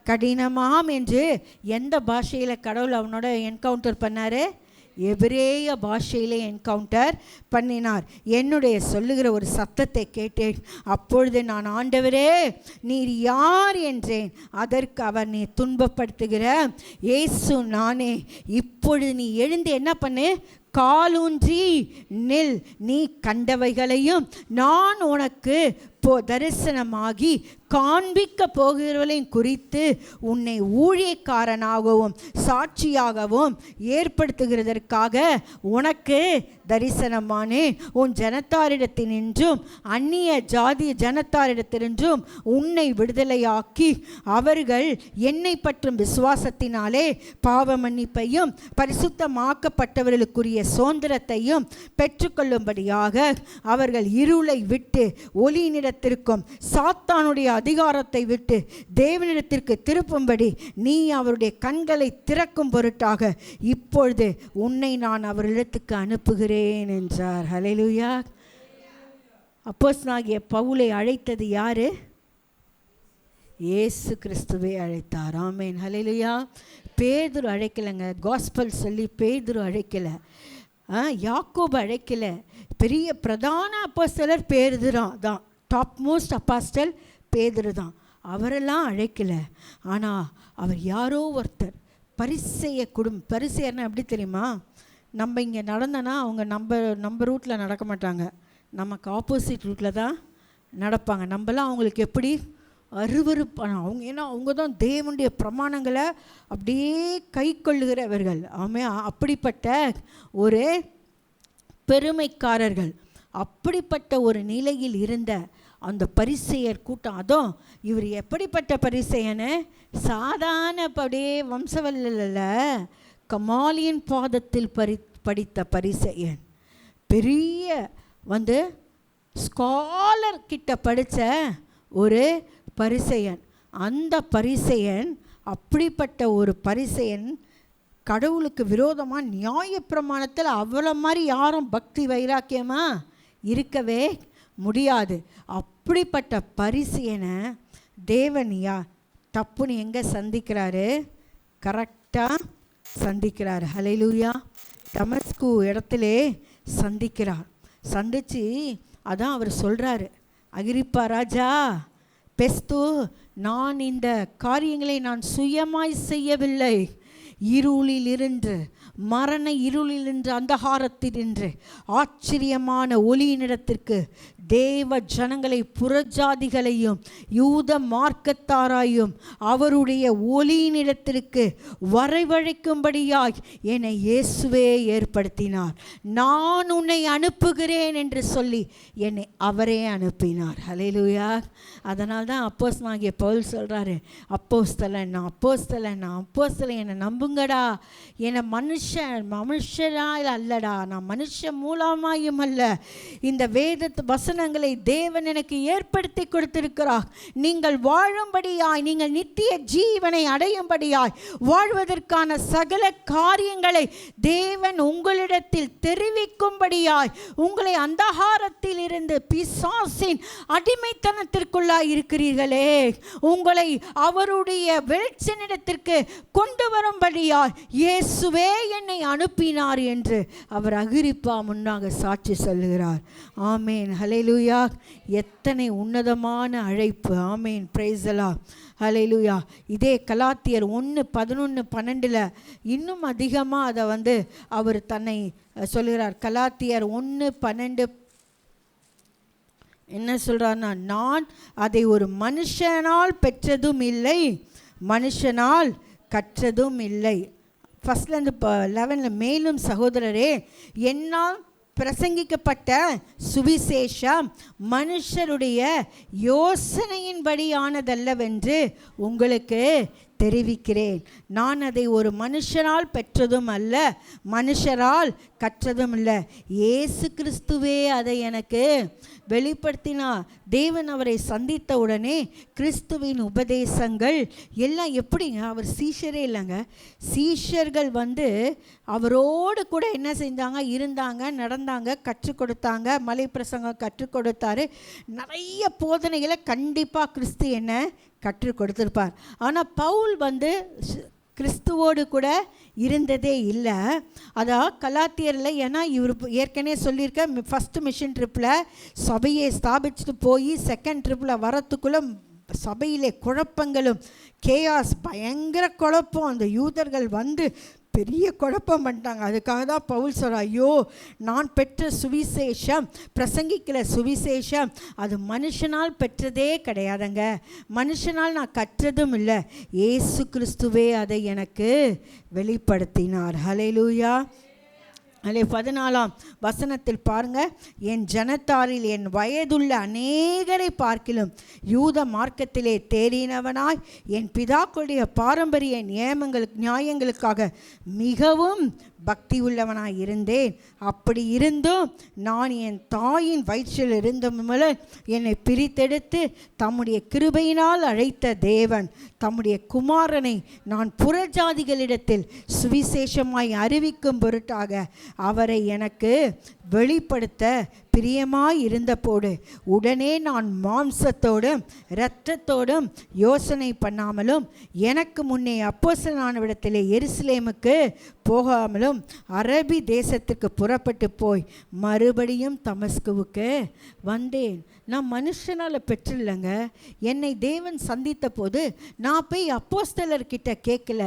கடினமாம் என்று எந்த பாஷையில் கடவுள் அவனோட என்கவுண்டர் பண்ணார்? எபிரேய பாஷையிலே என்கவுண்டர் பண்ணினார். என்னுடைய சொல்லுகிற ஒரு சத்தத்தை கேட்டேன். அப்பொழுது நான், ஆண்டவரே நீர் யார் என்றேன். அதற்கு அவர், நீ துன்பப்படுத்துகிற இயேசு நானே. இப்பொழுது நீ எழுந்து என்ன பண்ணு, காலூன்றி நில். நீ கண்டவைகளையும் நான் உனக்கு தரிசனமாகி காண்பிக்க போகிறவர்களையும் குறித்து உன்னை ஊழியக்காரனாகவும் சாட்சியாகவும் ஏற்படுத்துகிறதற்காக உனக்கு தரிசனமானேன். உன் ஜனத்தாரிடத்தினின்றும் அந்நிய ஜாதிய ஜனத்தாரிடத்தினின்றும் உன்னை விடுதலையாக்கி அவர்கள் என்னை பற்றும் விசுவாசத்தினாலே பாவ மன்னிப்பையும் பரிசுத்தமாக்கப்பட்டவர்களுக்குரிய சுதந்திரத்தையும் பெற்றுக்கொள்ளும்படியாக அவர்கள் இருளை விட்டு ஒளியினிடத்திற்கும் சாத்தானுடைய அதிகாரத்தை விட்டு தேவனிடத்திற்கு திருப்பும்படி நீ அவருடைய கண்களை திறக்கும் பொருட்டாக இப்பொழுது உன்னை நான் அவரிடத்துக்கு அனுப்புகிறேன் என்றார். ஹல்லேலூயா. அப்போஸ்தலனாகிய பவுலை அழைத்தது யாரு? இயேசு கிறிஸ்துவை அழைத்தார். ஆமென். ஹல்லேலூயா. பேதுரு அழைக்கலைங்க. காஸ்பல் சொல்லி பேதுரு அழைக்கலை, யாக்கோபு அழைக்கலை. பெரிய பிரதான அப்போஸ்தலர் பேதுரு தான். டாப் மோஸ்ட் அப்பாஸ்டல் பேதுரு தான். அவரெல்லாம் அழைக்கலை. ஆனால் அவர் யாரோ ஒருத்தர், பரிசேய பரிசேயர்னா எப்படி தெரியுமா? நம்ம இங்கே நடந்தோன்னா அவங்க நம்ம ரூட்டில் நடக்க மாட்டாங்க, நமக்கு ஆப்போசிட் ரூட்டில் தான் நடப்பாங்க. நம்மலாம் அவங்களுக்கு எப்படி அருவருப்பான அவங்க, ஏன்னா அவங்க தான் தேவனுடைய பிரமாணங்களை அப்படியே கை கொள்ளுகிறவர்கள். அப்படிப்பட்ட ஒரு பெருமைக்காரர்கள். அப்படிப்பட்ட ஒரு நிலையில் இருந்த அந்த பரிசேயர் கூட்டம். அதுவும் இவர் எப்படிப்பட்ட பரிசேயன்னு, சாதாரண அப்படியே வம்சவல்ல, கமாலியின் பாதத்தில் படித்த பரிசேயன், பெரிய ஸ்காலர் கிட்ட படித்த ஒரு பரிசேயன். அந்த பரிசேயன், அப்படிப்பட்ட ஒரு பரிசேயன் கடவுளுக்கு விரோதமாக நியாயப்பிரமாணத்தில் அவ்வளோ மாதிரி யாரும் பக்தி வைராக்கியமாக இருக்கவே முடியாது. அப்படிப்பட்ட பரிசேயனை தேவனியா தப்புன்னு எங்கே சந்திக்கிறாரு? கரெக்டாக சந்திக்கிறார். ஹல்லேலூயா. தமஸ்கு இடத்துல சந்திக்கிறார். சந்தித்து அதான் அவர் சொல்கிறாரு, அகிரிப்பா ராஜா, பெஸ்து, நான் இந்த காரியங்களை நான் சுயமாய் செய்யவில்லை. இருளிலிருந்து, மரண இருளிலிருந்து, அந்தகாரத்தினின்று ஆச்சரியமான ஒளியினிடத்திற்கு தேவ ஜனங்களை புறஜாதிகளையும் யூத மார்க்கத்தாராயும் அவருடைய ஒளியினிடத்திற்கு வரவழைக்கும்படியாய் என்னை இயேசுவே ஏற்படுத்தினார். நான் உன்னை அனுப்புகிறேன் என்று சொல்லி என்னை அவரே அனுப்பினார். ஹல்லேலூயா. அதனால தான் அப்போஸ்தலனாகிய பவுல் சொல்கிறாரு, அப்போஸ்தலன் என்னை நம்புங்கடா, என்னை மனுஷனால் அல்லடா, நான் மனுஷன் மூலமாயும் அல்ல, இந்த வேத வசனங்களை தேவன் எனக்கு ஏற்படுத்தி கொடுத்திருக்கிறார். நீங்கள் வாழும்படியாய், நீங்கள் நித்திய ஜீவனை அடையும்படியாய், வாழ்வதற்கான சகல காரியங்களை தேவன் உங்களிடத்தில் தெரிவிக்கும்படியாய், உங்களை அந்தகாரத்தில் இருந்து பிசாசின் அடிமைத்தனத்திற்குள்ளாய் இருக்கிறீர்களே, உங்களை அவருடைய வெளிச்சனிடத்திற்கு கொண்டு வரும்படியாய் இயேசுவே என்னை அனுப்பினார் என்று அவர் அகிரிப்பா முன்னாக சாட்சி சொல்லுகிறார். ஆமேன். ஹல்லேலூயா. எத்தனை உன்னதமான அழைப்பு. ஆமேன். Praise the lord. ஹல்லேலூயா. இதே கலாத்தியர் 1:11-12 இன்னும் அதிகமாக அதை அவர் தன்னை சொல்கிறார். கலாத்தியர் 1:12 என்ன சொல்கிறார்னா, நான் அதை ஒரு மனுஷனால் பெற்றதும் இல்லை, மனுஷனால் கற்றதும் இல்லை. ஃபஸ்ட்லேருந்து 11 மேலும் சகோதரரே, என்னால் பிரசங்கிக்கப்பட்ட சுவிசேஷம் மனுஷருடைய யோசனையின்படியானதல்லவென்று உங்களுக்கு தெரிவிக்கிறேன். நான் அதை ஒரு மனுஷனால் பெற்றதும் அல்ல, மனுஷரால் கற்றதும் இல்லை. இயேசு கிறிஸ்துவே அதை எனக்கு வெளிப்படுத்தினார். தேவன் அவரை சந்தித்த உடனே கிறிஸ்துவின் உபதேசங்கள் எல்லாம் எப்படிங்க, அவர் சீஷரே இல்லைங்க, சீஷர்கள் அவரோடு கூட என்ன செஞ்சாங்க, இருந்தாங்க, நடந்தாங்க, கற்றுக் கொடுத்தாங்க, மலை பிரசங்கம் கற்றுக் கொடுத்தாரு. நிறைய போதனைகளை கண்டிப்பாக கிறிஸ்து என்ன கற்றுக் கொடுத்துருப்பார். ஆனால் பவுல் கிறிஸ்துவோடு கூட இருந்ததே இல்லை. அதான் கலாத்தியரில், ஏன்னா இவர் ஏற்கனவே சொல்லியிருக்க, ஃபஸ்ட்டு மிஷன் ட்ரிப்பில் சபையை ஸ்தாபிச்சுட்டு போய் செகண்ட் ட்ரிப்பில் வரத்துக்குள்ளே சபையிலே குழப்பங்களும் கேயாஸ், பயங்கர குழப்பம். அந்த யூதர்கள் பெரிய குழப்பம் பண்ணிட்டாங்க. அதுக்காக தான் பவுல் சொல்கிறார், ஐயோ நான் பெற்ற சுவிசேஷம், பிரசங்கிக்கிற சுவிசேஷம் அது மனுஷனால் பெற்றதே கிடையாதுங்க, மனுஷனால் நான் கற்றதும் இல்லை, இயேசு கிறிஸ்துவே அதை எனக்கு வெளிப்படுத்தினார். ஹல்லேலூயா. அதிலே 14ஆம் வசனத்தில் பாருங்கள், என் ஜனத்தாரில் என் வயதுள்ள அநேகரை பார்க்கிலும் யூத மார்க்கத்திலே தேறினவனாய் என் பிதாக்களுடைய பாரம்பரிய நியாயங்களுக்காக மிகவும் பக்தி உள்ளவனாய் இருந்தேன். அப்படி இருந்தும் நான் என் தாயின் வயிற்றில் இருந்த முதல் என்னை பிரித்தெடுத்து தம்முடைய கிருபையினால் அழைத்த தேவன் தம்முடைய குமாரனை நான் புறஜாதிகளிடத்தில் சுவிசேஷமாய் அறிவிக்கும் பொருட்டாக அவரை எனக்கு வெளிப்படுத்த பிரியமாய் இருந்தபோது உடனே நான் மாம்சத்தோடும் இரத்தத்தோடும் யோசனை பண்ணாமலும் எனக்கு முன்னே அப்போஸ்தலனானவிடத்திலே எருசலேமுக்கு போகாமலும் அரபி தேசத்துக்கு புறப்பட்டு போய் மறுபடியும் தமஸ்குவுக்கு வந்தேன். நான் மனுஷனால் பெற்றில்லைங்க. என்னை தேவன் சந்தித்த போது நான் போய் அப்போஸ்தலர்கிட்ட கேட்கல.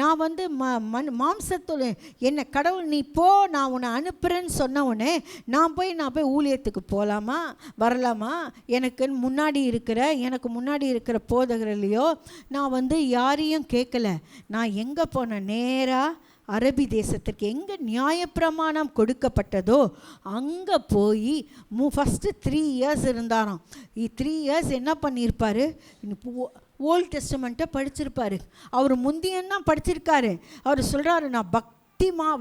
நான் மாம்சத்தோடு என்னை கடவுள் நீ போ நான் உன்னை அனுப்புகிறேன்னு சொன்ன உடனே நான் போய் ஊழியத்துக்கு போகலாமா வரலாமா, எனக்கு முன்னாடி இருக்கிற போதகர்களையோ நான் யாரையும் கேட்கல. நான் எங்கே போனேன், நேராக அரபி தேசத்திற்கு எங்கே நியாயப்பிரமாணம் கொடுக்கப்பட்டதோ அங்கே போய் ஃபஸ்ட்டு 3 இயர்ஸ் இருந்தாராம். 3 இயர்ஸ் என்ன பண்ணியிருப்பார், ஓல்ட் டெஸ்டமெண்ட்டை படிச்சிருப்பார். அவர் முந்தியந்தான் படிச்சிருக்காரு. அவர் சொல்கிறாரு, நான்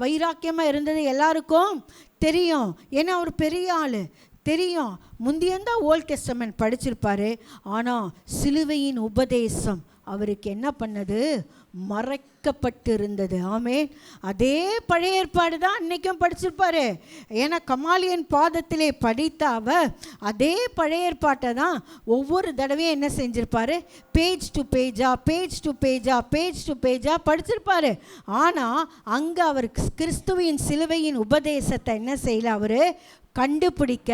வைராக்கியமாக இருந்தது எல்லாருக்கும் தெரியும், ஏன்னா அவர் பெரிய ஆள் தெரியும். முந்தியந்தான் ஓல்ட் டெஸ்டமெண்ட் படிச்சிருப்பார். ஆனால் சிலுவையின் உபதேசம் அவருக்கு என்ன பண்ணது, மறைக்கப்பட்டிருந்தது. ஆமென். அதே பழைய ஏற்பாடு தான் அன்னைக்கும் படிச்சிருப்பாரு. ஏன்னா கமாலியன் பாதத்திலே படித்த அவர் அதே பழைய ஏற்பாட்டை தான் ஒவ்வொரு தடவையும் என்ன செஞ்சிருப்பாரு, பேஜ் டு பேஜா படிச்சிருப்பாரு. ஆனால் அங்கே அவர் கிறிஸ்துவின் சிலுவையின் உபதேசத்தை என்ன செய்யல, அவர் கண்டுபிடிக்க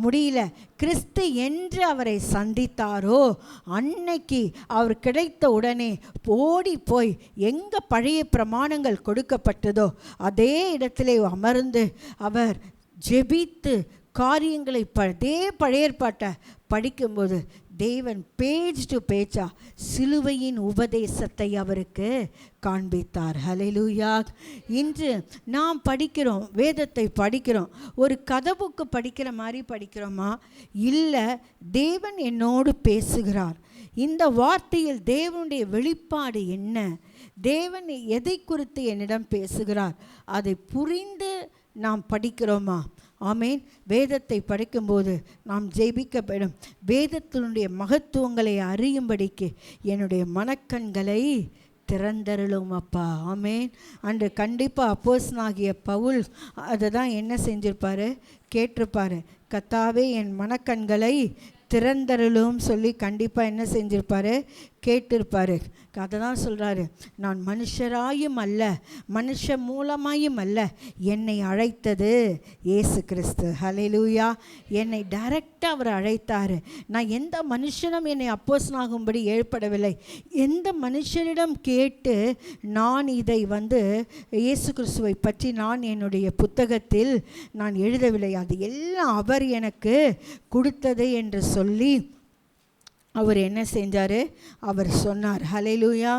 முடியல. கிறிஸ்து என்று அவரை சந்தித்தாரோ அன்னைக்கு அவர் கிடைத்த உடனே ஓடி போய் எங்கே பழைய பிரமாணங்கள் கொடுக்கப்பட்டதோ அதே இடத்திலே அமர்ந்து அவர் ஜெபித்து காரியங்களை அதே பழைய ஏற்பாட்டை படிக்கும்போது தேவன் பேஜ் டு பேஜா சிலுவையின் உபதேசத்தை அவருக்கு காண்பித்தார். ஹல்லேலூயா. இன்று நாம் படிக்கிறோம், வேதத்தை படிக்கிறோம், ஒரு கதை புக்கு படிக்கிற மாதிரி படிக்கிறோமா, இல்லை தேவன் என்னோடு பேசுகிறார், இந்த வார்த்தையில் தேவனுடைய வெளிப்பாடு என்ன, தேவன் எதை குறித்து என்னிடம் பேசுகிறார், அதை புரிந்து நாம் படிக்கிறோமா? ஆமேன். வேதத்தை படிக்கும்போது நாம் ஜெபிக்கப்படும். வேதத்தினுடைய மகத்துவங்களை அறியும்படிக்கு என்னுடைய மனக்கண்களை திறந்தருளும் அப்பா. ஆமேன். அன்று கண்டிப்பாக அப்போஸ்தலனாகிய பவுல் அதை தான் என்ன செஞ்சிருப்பார், கேட்டிருப்பார். கர்த்தாவே என் மனக்கண்களை திறந்தருளும் சொல்லி கண்டிப்பாக என்ன செஞ்சிருப்பார், கேட்டிருப்பார். அதை தான் சொல்கிறாரு, நான் மனுஷராயும் அல்ல மனுஷ மூலமாயும் அல்ல, என்னை அழைத்தது இயேசு கிறிஸ்து. ஹல்லேலூயா. என்னை டைரெக்டாக அவர் அழைத்தார். நான் எந்த மனுஷனும் என்னை அப்போஸ்தலனாகும்படி ஏற்படவில்லை. எந்த மனுஷனிடம் கேட்டு நான் இதை இயேசு கிறிஸ்துவை பற்றி நான் என்னுடைய புத்தகத்தில் நான் எழுதவில்லை. அது எல்லாம் அவர் எனக்கு கொடுத்தது என்று சொல்லி அவர் என்ன செஞ்சார், அவர் சொன்னார். ஹல்லேலூயா,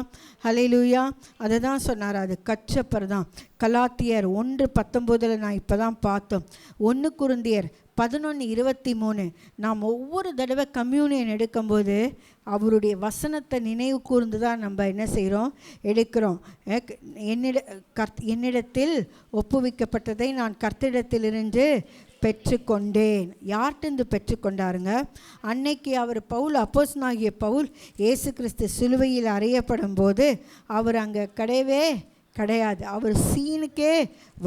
ஹல்லேலூயா. அதை தான் சொன்னார். அது கற்றப்பர் தான். கலாத்தியர் 1:19 நான் இப்போ தான் பார்த்தோம். 1 கொரிந்தியர் 11:23 நாம் ஒவ்வொரு தடவை கம்யூனியன் எடுக்கும்போது அவருடைய வசனத்தை நினைவு கூர்ந்து தான் நம்ம என்ன செய்கிறோம், எடுக்கிறோம். என்னிடத்தில் ஒப்புவிக்கப்பட்டதை நான் கர்த்தரிடத்திலிருந்து பெற்றுக்கொண்டேன். யார்கிட்டருந்து பெற்றுக்கொண்டாருங்க? அன்னைக்கு அவர் பவுல், அப்போஸ்தலனாகிய பவுல் இயேசு கிறிஸ்து சிலுவையில் அறையப்படும் போது அவர் அங்கே கிடையாது. அவர் சீனுக்கே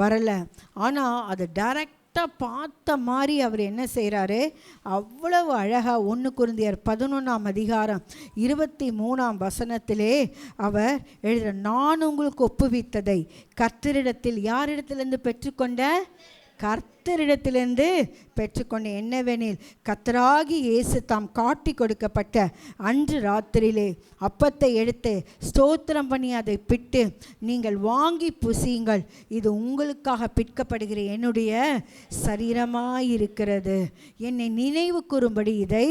வரலை. ஆனால் அது டைரக்டாக பார்த்த மாதிரி அவர் என்ன செய்கிறாரு, அவ்வளவு அழகாக 1 கொரிந்தியர் 11:23 அவர் எழுதுகிற, நான் உங்களுக்கு ஒப்புவித்ததை கர்த்தரிடத்தில், யாரிடத்திலிருந்து பெற்றுக்கொண்ட? கர்த்தரிடத்திலிருந்து பெற்றுக்கொண்ட. என்னவெனில், கர்த்தராகி இயேசு தாம் காட்டி கொடுக்கப்பட்ட அன்று ராத்திரியிலே அப்பத்தை எடுத்து ஸ்தோத்திரம் பண்ணி அதை பிட்டு, நீங்கள் வாங்கி புசியுங்கள், இது உங்களுக்காக பிற்கப்படுகிற என்னுடைய சரீரமாயிருக்கிறது, என்னை நினைவு கூறும்படி இதை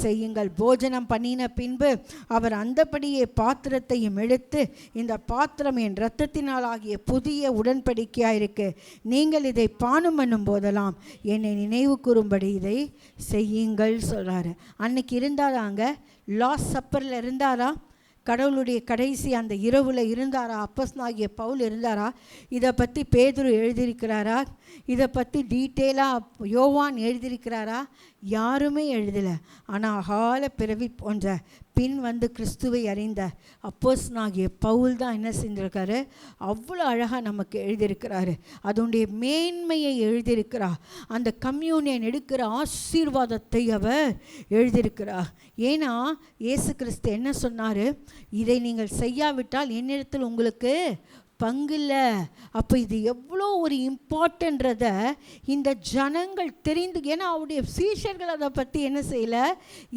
செய்யுங்கள். போஜனம் பண்ணின பின்பு அவர் அந்தபடியே பாத்திரத்தையும் எடுத்து, இந்த பாத்திரம் என் இரத்தத்தினால் ஆகிய புதிய உடன்படிக்கையாயிருக்கு, நீங்கள் இதை பானம் பண்ணும் போதெல்லாம் என்னை நினைவு கூறும்படி இதை செய்யுங்கள் சொல்றாரு. அன்னைக்கு இருந்தாராங்க, லாஸ்ட் சப்பரில் இருந்தாரா? கடவுளுடைய கடைசி அந்த இரவில் இருந்தாரா? அப்போஸ்தலனாகிய பவுல் இருந்தாரா? இதை பற்றி பேதுரு எழுதியிருக்கிறாரா? இதை பற்றி டீட்டெயிலாக யோவான் எழுதியிருக்கிறாரா? யாருமே எழுதலை. ஆனால் அகால பிறவி போன்ற பின் வந்து கிறிஸ்துவை அறிந்த அப்போஸ்தலனாகிய பவுல் தான் என்ன செஞ்சிருக்காரு, அவ்வளோ அழகாக நமக்கு எழுதியிருக்கிறாரு. அதனுடைய மேன்மையை எழுதியிருக்கிறார். அந்த கம்யூனியன் எடுக்கிற ஆசீர்வாதத்தை அவர் எழுதியிருக்கிறார். ஏன்னா இயேசு கிறிஸ்து என்ன சொன்னார், இதை நீங்கள் செய்யாவிட்டால் என்னிடத்தில் உங்களுக்கு பங்கில்லை. அப்போ இது எவ்வளோ ஒரு இம்பார்ட்டன்றதை இந்த ஜனங்கள் தெரிந்து, ஏன்னா அவருடைய சீஷர்கள் அதை பற்றி என்ன செய்யலை,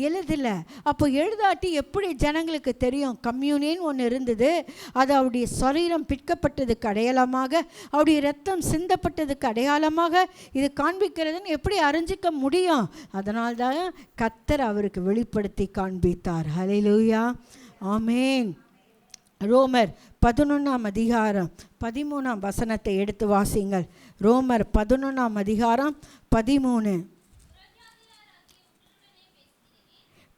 எழுதலை. அப்போ எழுதாட்டி எப்படி ஜனங்களுக்கு தெரியும்? கம்யூனியன் ஒன்று இருந்தது, அது அவருடைய சரீரம் பிற்கப்பட்டதுக்கு அடையாளமாக, அவருடைய இரத்தம் சிந்தப்பட்டதுக்கு அடையாளமாக இது காண்பிக்கிறதுன்னு எப்படி அறிஞ்சிக்க முடியும்? அதனால்தான் கர்த்தர் அவருக்கு வெளிப்படுத்தி காண்பித்தார். ஹல்லேலூயா, ஆமென். ரோமர் 11:13 எடுத்து வாசிங்கள். ரோமர் 11:13.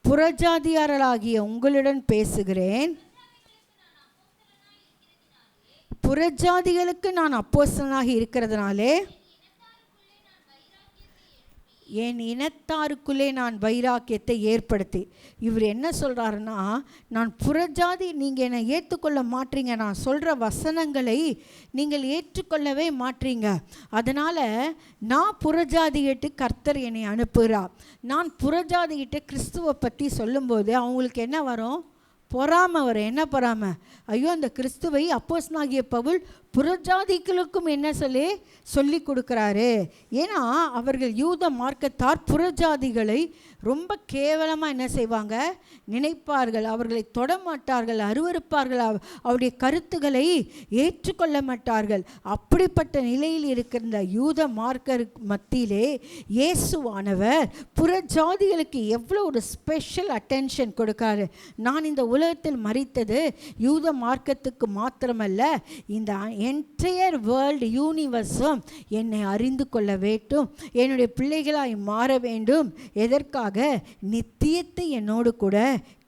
புறஜாதியாராகிய உங்களுடன் பேசுகிறேன், புறஜாதிகளுக்கு நான் அப்போஸ்தலனாகி இருக்கிறதுனாலே என் இனத்தாருக்குள்ளே நான் வைராக்கியத்தை ஏற்படுத்தி. இவர் என்ன சொல்கிறாருன்னா, நான் புறஜாதி, நீங்கள் என்னை ஏற்றுக்கொள்ள மாட்டீங்க, நான் சொல்கிற வசனங்களை நீங்கள் ஏற்றுக்கொள்ளவே மாட்டீங்க, அதனால் நான் புறஜாதிகிட்ட கர்த்தர் என்னை அனுப்புகிறார். நான் புறஜாதிகிட்ட கிறிஸ்துவை பற்றி சொல்லும்போது அவங்களுக்கு என்ன வரும்? பொறாமை வரும். என்ன பொறாமை? ஐயோ, அந்த கிறிஸ்துவை அப்போஸ்தலனாகிய பவுல் புறஜாதிகளுக்கும் என்ன சொல்லி கொடுக்குறாரு. ஏன்னா அவர்கள் யூத மார்க்கத்தார் புறஜாதிகளை ரொம்ப கேவலமாக என்ன செய்வாங்க, நினைப்பார்கள், அவர்களை தொடமாட்டார்கள், அருவருப்பார்கள், அவருடைய கருத்துக்களை ஏற்றுக்கொள்ள மாட்டார்கள். அப்படிப்பட்ட நிலையில் இருக்கிற யூத மார்க்கர் மத்தியிலே இயேசுவானவர் புறஜாதிகளுக்கு எவ்வளோ ஒரு ஸ்பெஷல் அட்டென்ஷன் கொடுக்காரு. நான் இந்த உலகத்தில் மரித்தது யூத மார்க்கத்துக்கு மாத்திரமல்ல, இந்த என்டையர் வேர்ல்டு யூனிவர்ஸும் என்னை அறிந்து கொள்ள வேண்டும், என்னுடைய பிள்ளைகளாய் மாற வேண்டும். எதற்காக? நித்தியத்தை என்னோடு கூட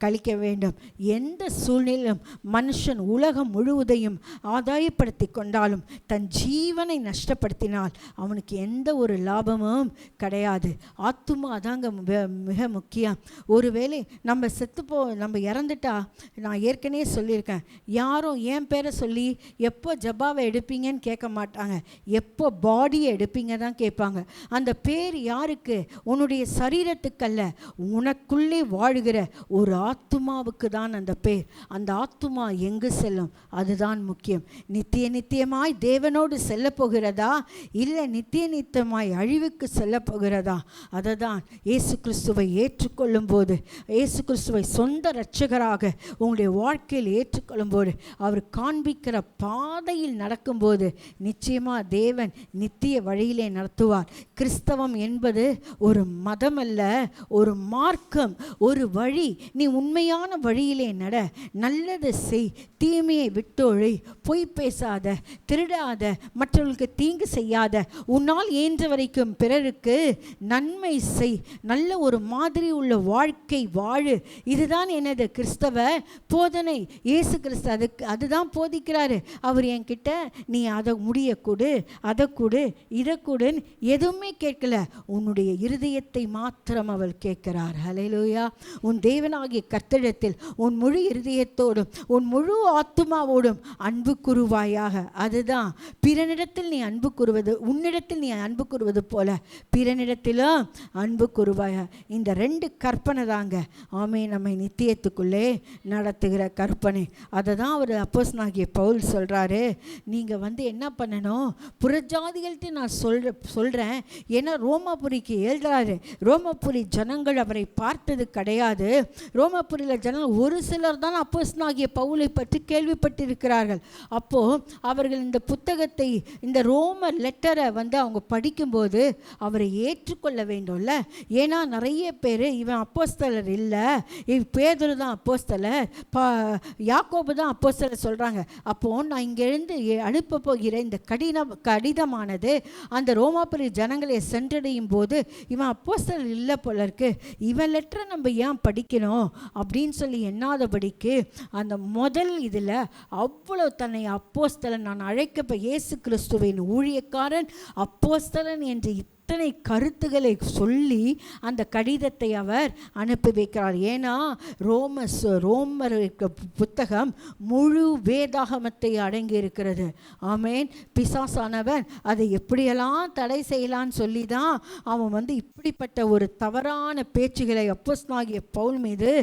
கழிக்க வேண்டும். எந்த சூழ்நிலையிலும் மனுஷன் உலகம் முழுவதையும் ஆதாயப்படுத்தி கொண்டாலும் தன் ஜீவனை நஷ்டப்படுத்தினால் அவனுக்கு எந்த ஒரு லாபமும் கிடையாது. ஆத்துமா அதாங்க மிக முக்கியம். ஒருவேளை நம்ம நம்ம இறந்துட்டா, நான் ஏற்கனவே சொல்லியிருக்கேன், யாரும் என் பேரை சொல்லி எப்போ ஜபாவை எடுப்பீங்கன்னு கேட்க மாட்டாங்க, எப்போ பாடியை எடுப்பீங்க தான் கேட்பாங்க. அந்த பேர் யாருக்கு? உன்னுடைய சரீரத்துக்கல்ல, உனக்குள்ளே வாழ்கிற ஒரு ஆத்துமாவுக்கு தான் அந்த பேர். அந்த ஆத்துமா எங்கு செல்லும்? அதுதான் முக்கியம். நித்தியமாய் தேவனோடு செல்ல போகிறதா, இல்லை நித்தியமாய் அழிவுக்கு செல்ல போகிறதா? அதை தான் இயேசு கிறிஸ்துவை ஏற்றுக்கொள்ளும் போது, இயேசு கிறிஸ்துவை சொந்த இரட்சகராக உங்களுடைய வாழ்க்கையில் ஏற்றுக்கொள்ளும் போது, அவர் காண்பிக்கிற பாதையில் நடக்கும்போது நிச்சயமாக தேவன் நித்திய வழியிலே நடத்துவார். கிறிஸ்தவம் என்பது ஒரு மதம் அல்ல, ஒரு மார்க்கம், ஒரு வழி. நீ உண்மையான வழியிலே நட, நல்லது செய், தீமையை விட்டொழி, பொய் பேசாத, திருடாத, மற்றவர்களுக்கு தீங்கு செய்யாத, உன்னால் இயன்ற வரைக்கும் பிறருக்கு நன்மை செய், நல்ல ஒரு மாதிரி உள்ள வாழ்க்கை வாழு. இதுதான் எனது கிறிஸ்தவ போதனை. இயேசு கிறிஸ்து அதுதான் போதிக்கிறாரு. அவர் என்கிட்ட நீ அதை முடிய கொடு, அதை கொடு, இதை கொடுன்னு எதுவுமே கேட்கல. உன்னுடைய இருதயத்தை மாத்திரம் அவர் கேட்கிறார். ஹல்லேலூயா. உன் தேவனாகிய கர்த்தரிடத்தில் உன் முழு இருதயத்தோடும் உன் முழு ஆத்துமாவோடும் அன்பு கூறுவாயாக. அதுதான் பிறனிடத்தில் நீ அன்பு கூறுவது, உன்னிடத்தில் நீ அன்பு கூறுவது போல பிறனிடத்திலும் அன்பு கூறுவாயாக. இந்த 2 கற்பனை தாங்க ஆமே நம்மை நித்தியத்துக்குள்ளே நடத்துகிற கற்பனை. அதை தான் அவர் அப்போஸ்தலனாகிய பவுல் சொல்கிறாரு. நீங்கள் என்ன பண்ணணும், புறஜாதிகள்கிட்ட நான் சொல்கிறேன். ஏன்னா ரோமாபுரிக்கு எழுதுறாரு. ரோமாபுரி ஜனங்கள் அவரை பார்த்தது கிடையாது. ரோமாபுரியில் ஜனங்கள் ஒரு சிலர் தான் அப்போஸ்தலனாகிய பவுலை பற்றி கேள்விப்பட்டிருக்கிறார்கள். அப்போது அவர்கள் இந்த புத்தகத்தை, இந்த ரோம லெட்டரை அவங்க படிக்கும்போது அவரை ஏற்றுக்கொள்ள வேண்டும்ல. ஏன்னா நிறைய பேர் இவன் அப்போஸ்தலர் இல்லை, பேதுரு தான் அப்போஸ்தலர், யாக்கோபு தான் அப்போஸ்தலர் சொல்கிறாங்க. அப்போது நான் இங்கேருந்து அனுப்ப போகிற இந்த கடிதமானது அந்த ரோமாபுரி ஜனங்களை சென்றடையும் போது இவன் அப்போஸ்தலர் இல்லை போல இருக்கு, இவன் லெட்டரை நம்ம ஏன் படிக்கணும் அப்படின்னு சொல்லி எண்ணாதபடிக்கு அந்த முதல் இதில் அவ்வளோ தன்னை அப்போஸ்தலன், நான் அழைக்கப்ப இயேசு கிறிஸ்துவின் ஊழியக்காரன் அப்போஸ்தலன் என்று இத்தனை கருத்துக்களை சொல்லி அந்த கடிதத்தை அவர் அனுப்பி வைக்கிறார். ஏன்னா ரோமர் புத்தகம் முழு வேதாகமத்தை அடங்கி இருக்கிறது. ஆமேன். பிசாசானவன் அதை எப்படியெல்லாம் தடை செய்யலான்னு சொல்லி தான் அவன் இப்படிப்பட்ட ஒரு தவறான பேச்சுகளை அப்போஸ்தலனாகிய பவுல் மீது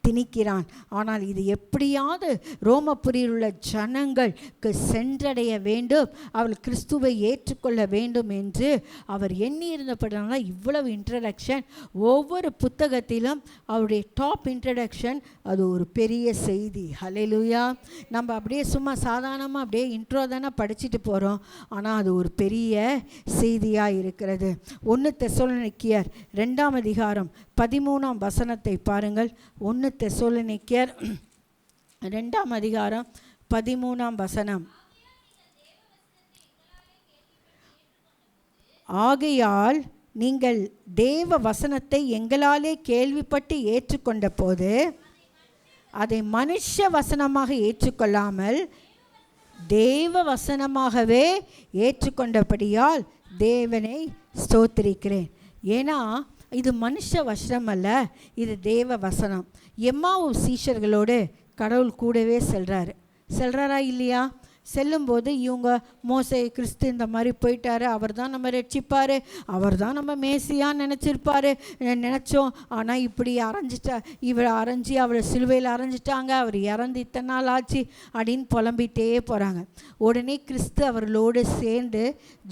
திணிக்கிறான். ஆனால் இது எப்படியாவது ரோமபுரியில் உள்ள ஜனங்களுக்கு சென்றடைய வேண்டும், அவள் கிறிஸ்துவை ஏற்றுக்கொள்ள வேண்டும் என்று அவர் இருந்தபடினால இவ்வளவு இன்ட்ரடக்ஷன். ஒவ்வொரு புத்தகத்திலும் அவருடைய டாப் இன்ட்ரடக்ஷன் அது ஒரு பெரிய செய்தி. ஹல்லேலூயா. நம்ம அப்படியே சும்மா சாதாரணமாக அப்படியே இன்ட்ரோ தானே படிச்சுட்டு போகிறோம், ஆனால் அது ஒரு பெரிய செய்தியாக இருக்கிறது. 1 தெசலோனிக்கேயர் 2ஆம் அதிகாரம் 13ஆம் வசனத்தை பாருங்கள். 1 தெசலோனிக்கேயர் 2ஆம் அதிகாரம் 13ஆம் வசனம். ஆகையால் நீங்கள் தேவ வசனத்தை எங்களாலே கேள்விப்பட்டு ஏற்றுக்கொண்ட போது அதை மனுஷ வசனமாக ஏற்றுக்கொள்ளாமல் தேவ வசனமாகவே ஏற்றுக்கொண்டபடியால் தேவனை ஸ்தோத்திரிக்கிறேன். ஏன்னா இது மனுஷ வசனம் அல்ல, இது தேவ வசனம். எம்மாவு சீஷர்களோடு கடவுள் கூடவே செல்றாரா இல்லையா? செல்லும்போது இவங்க மோசே கிறிஸ்து இந்த மாதிரி போயிட்டாரு, அவர் தான் நம்ம ரட்சிப்பார், அவர் தான் நம்ம மேசியான்னு நினச்சோம். ஆனால் இப்படி இவரை அரைஞ்சி அவரை சிலுவையில் அரைஞ்சிட்டாங்க, அவர் இறந்து இத்தனை நாள் ஆச்சு அப்படின்னு புலம்பிகிட்டே போகிறாங்க. உடனே கிறிஸ்து அவர்களோடு சேர்ந்து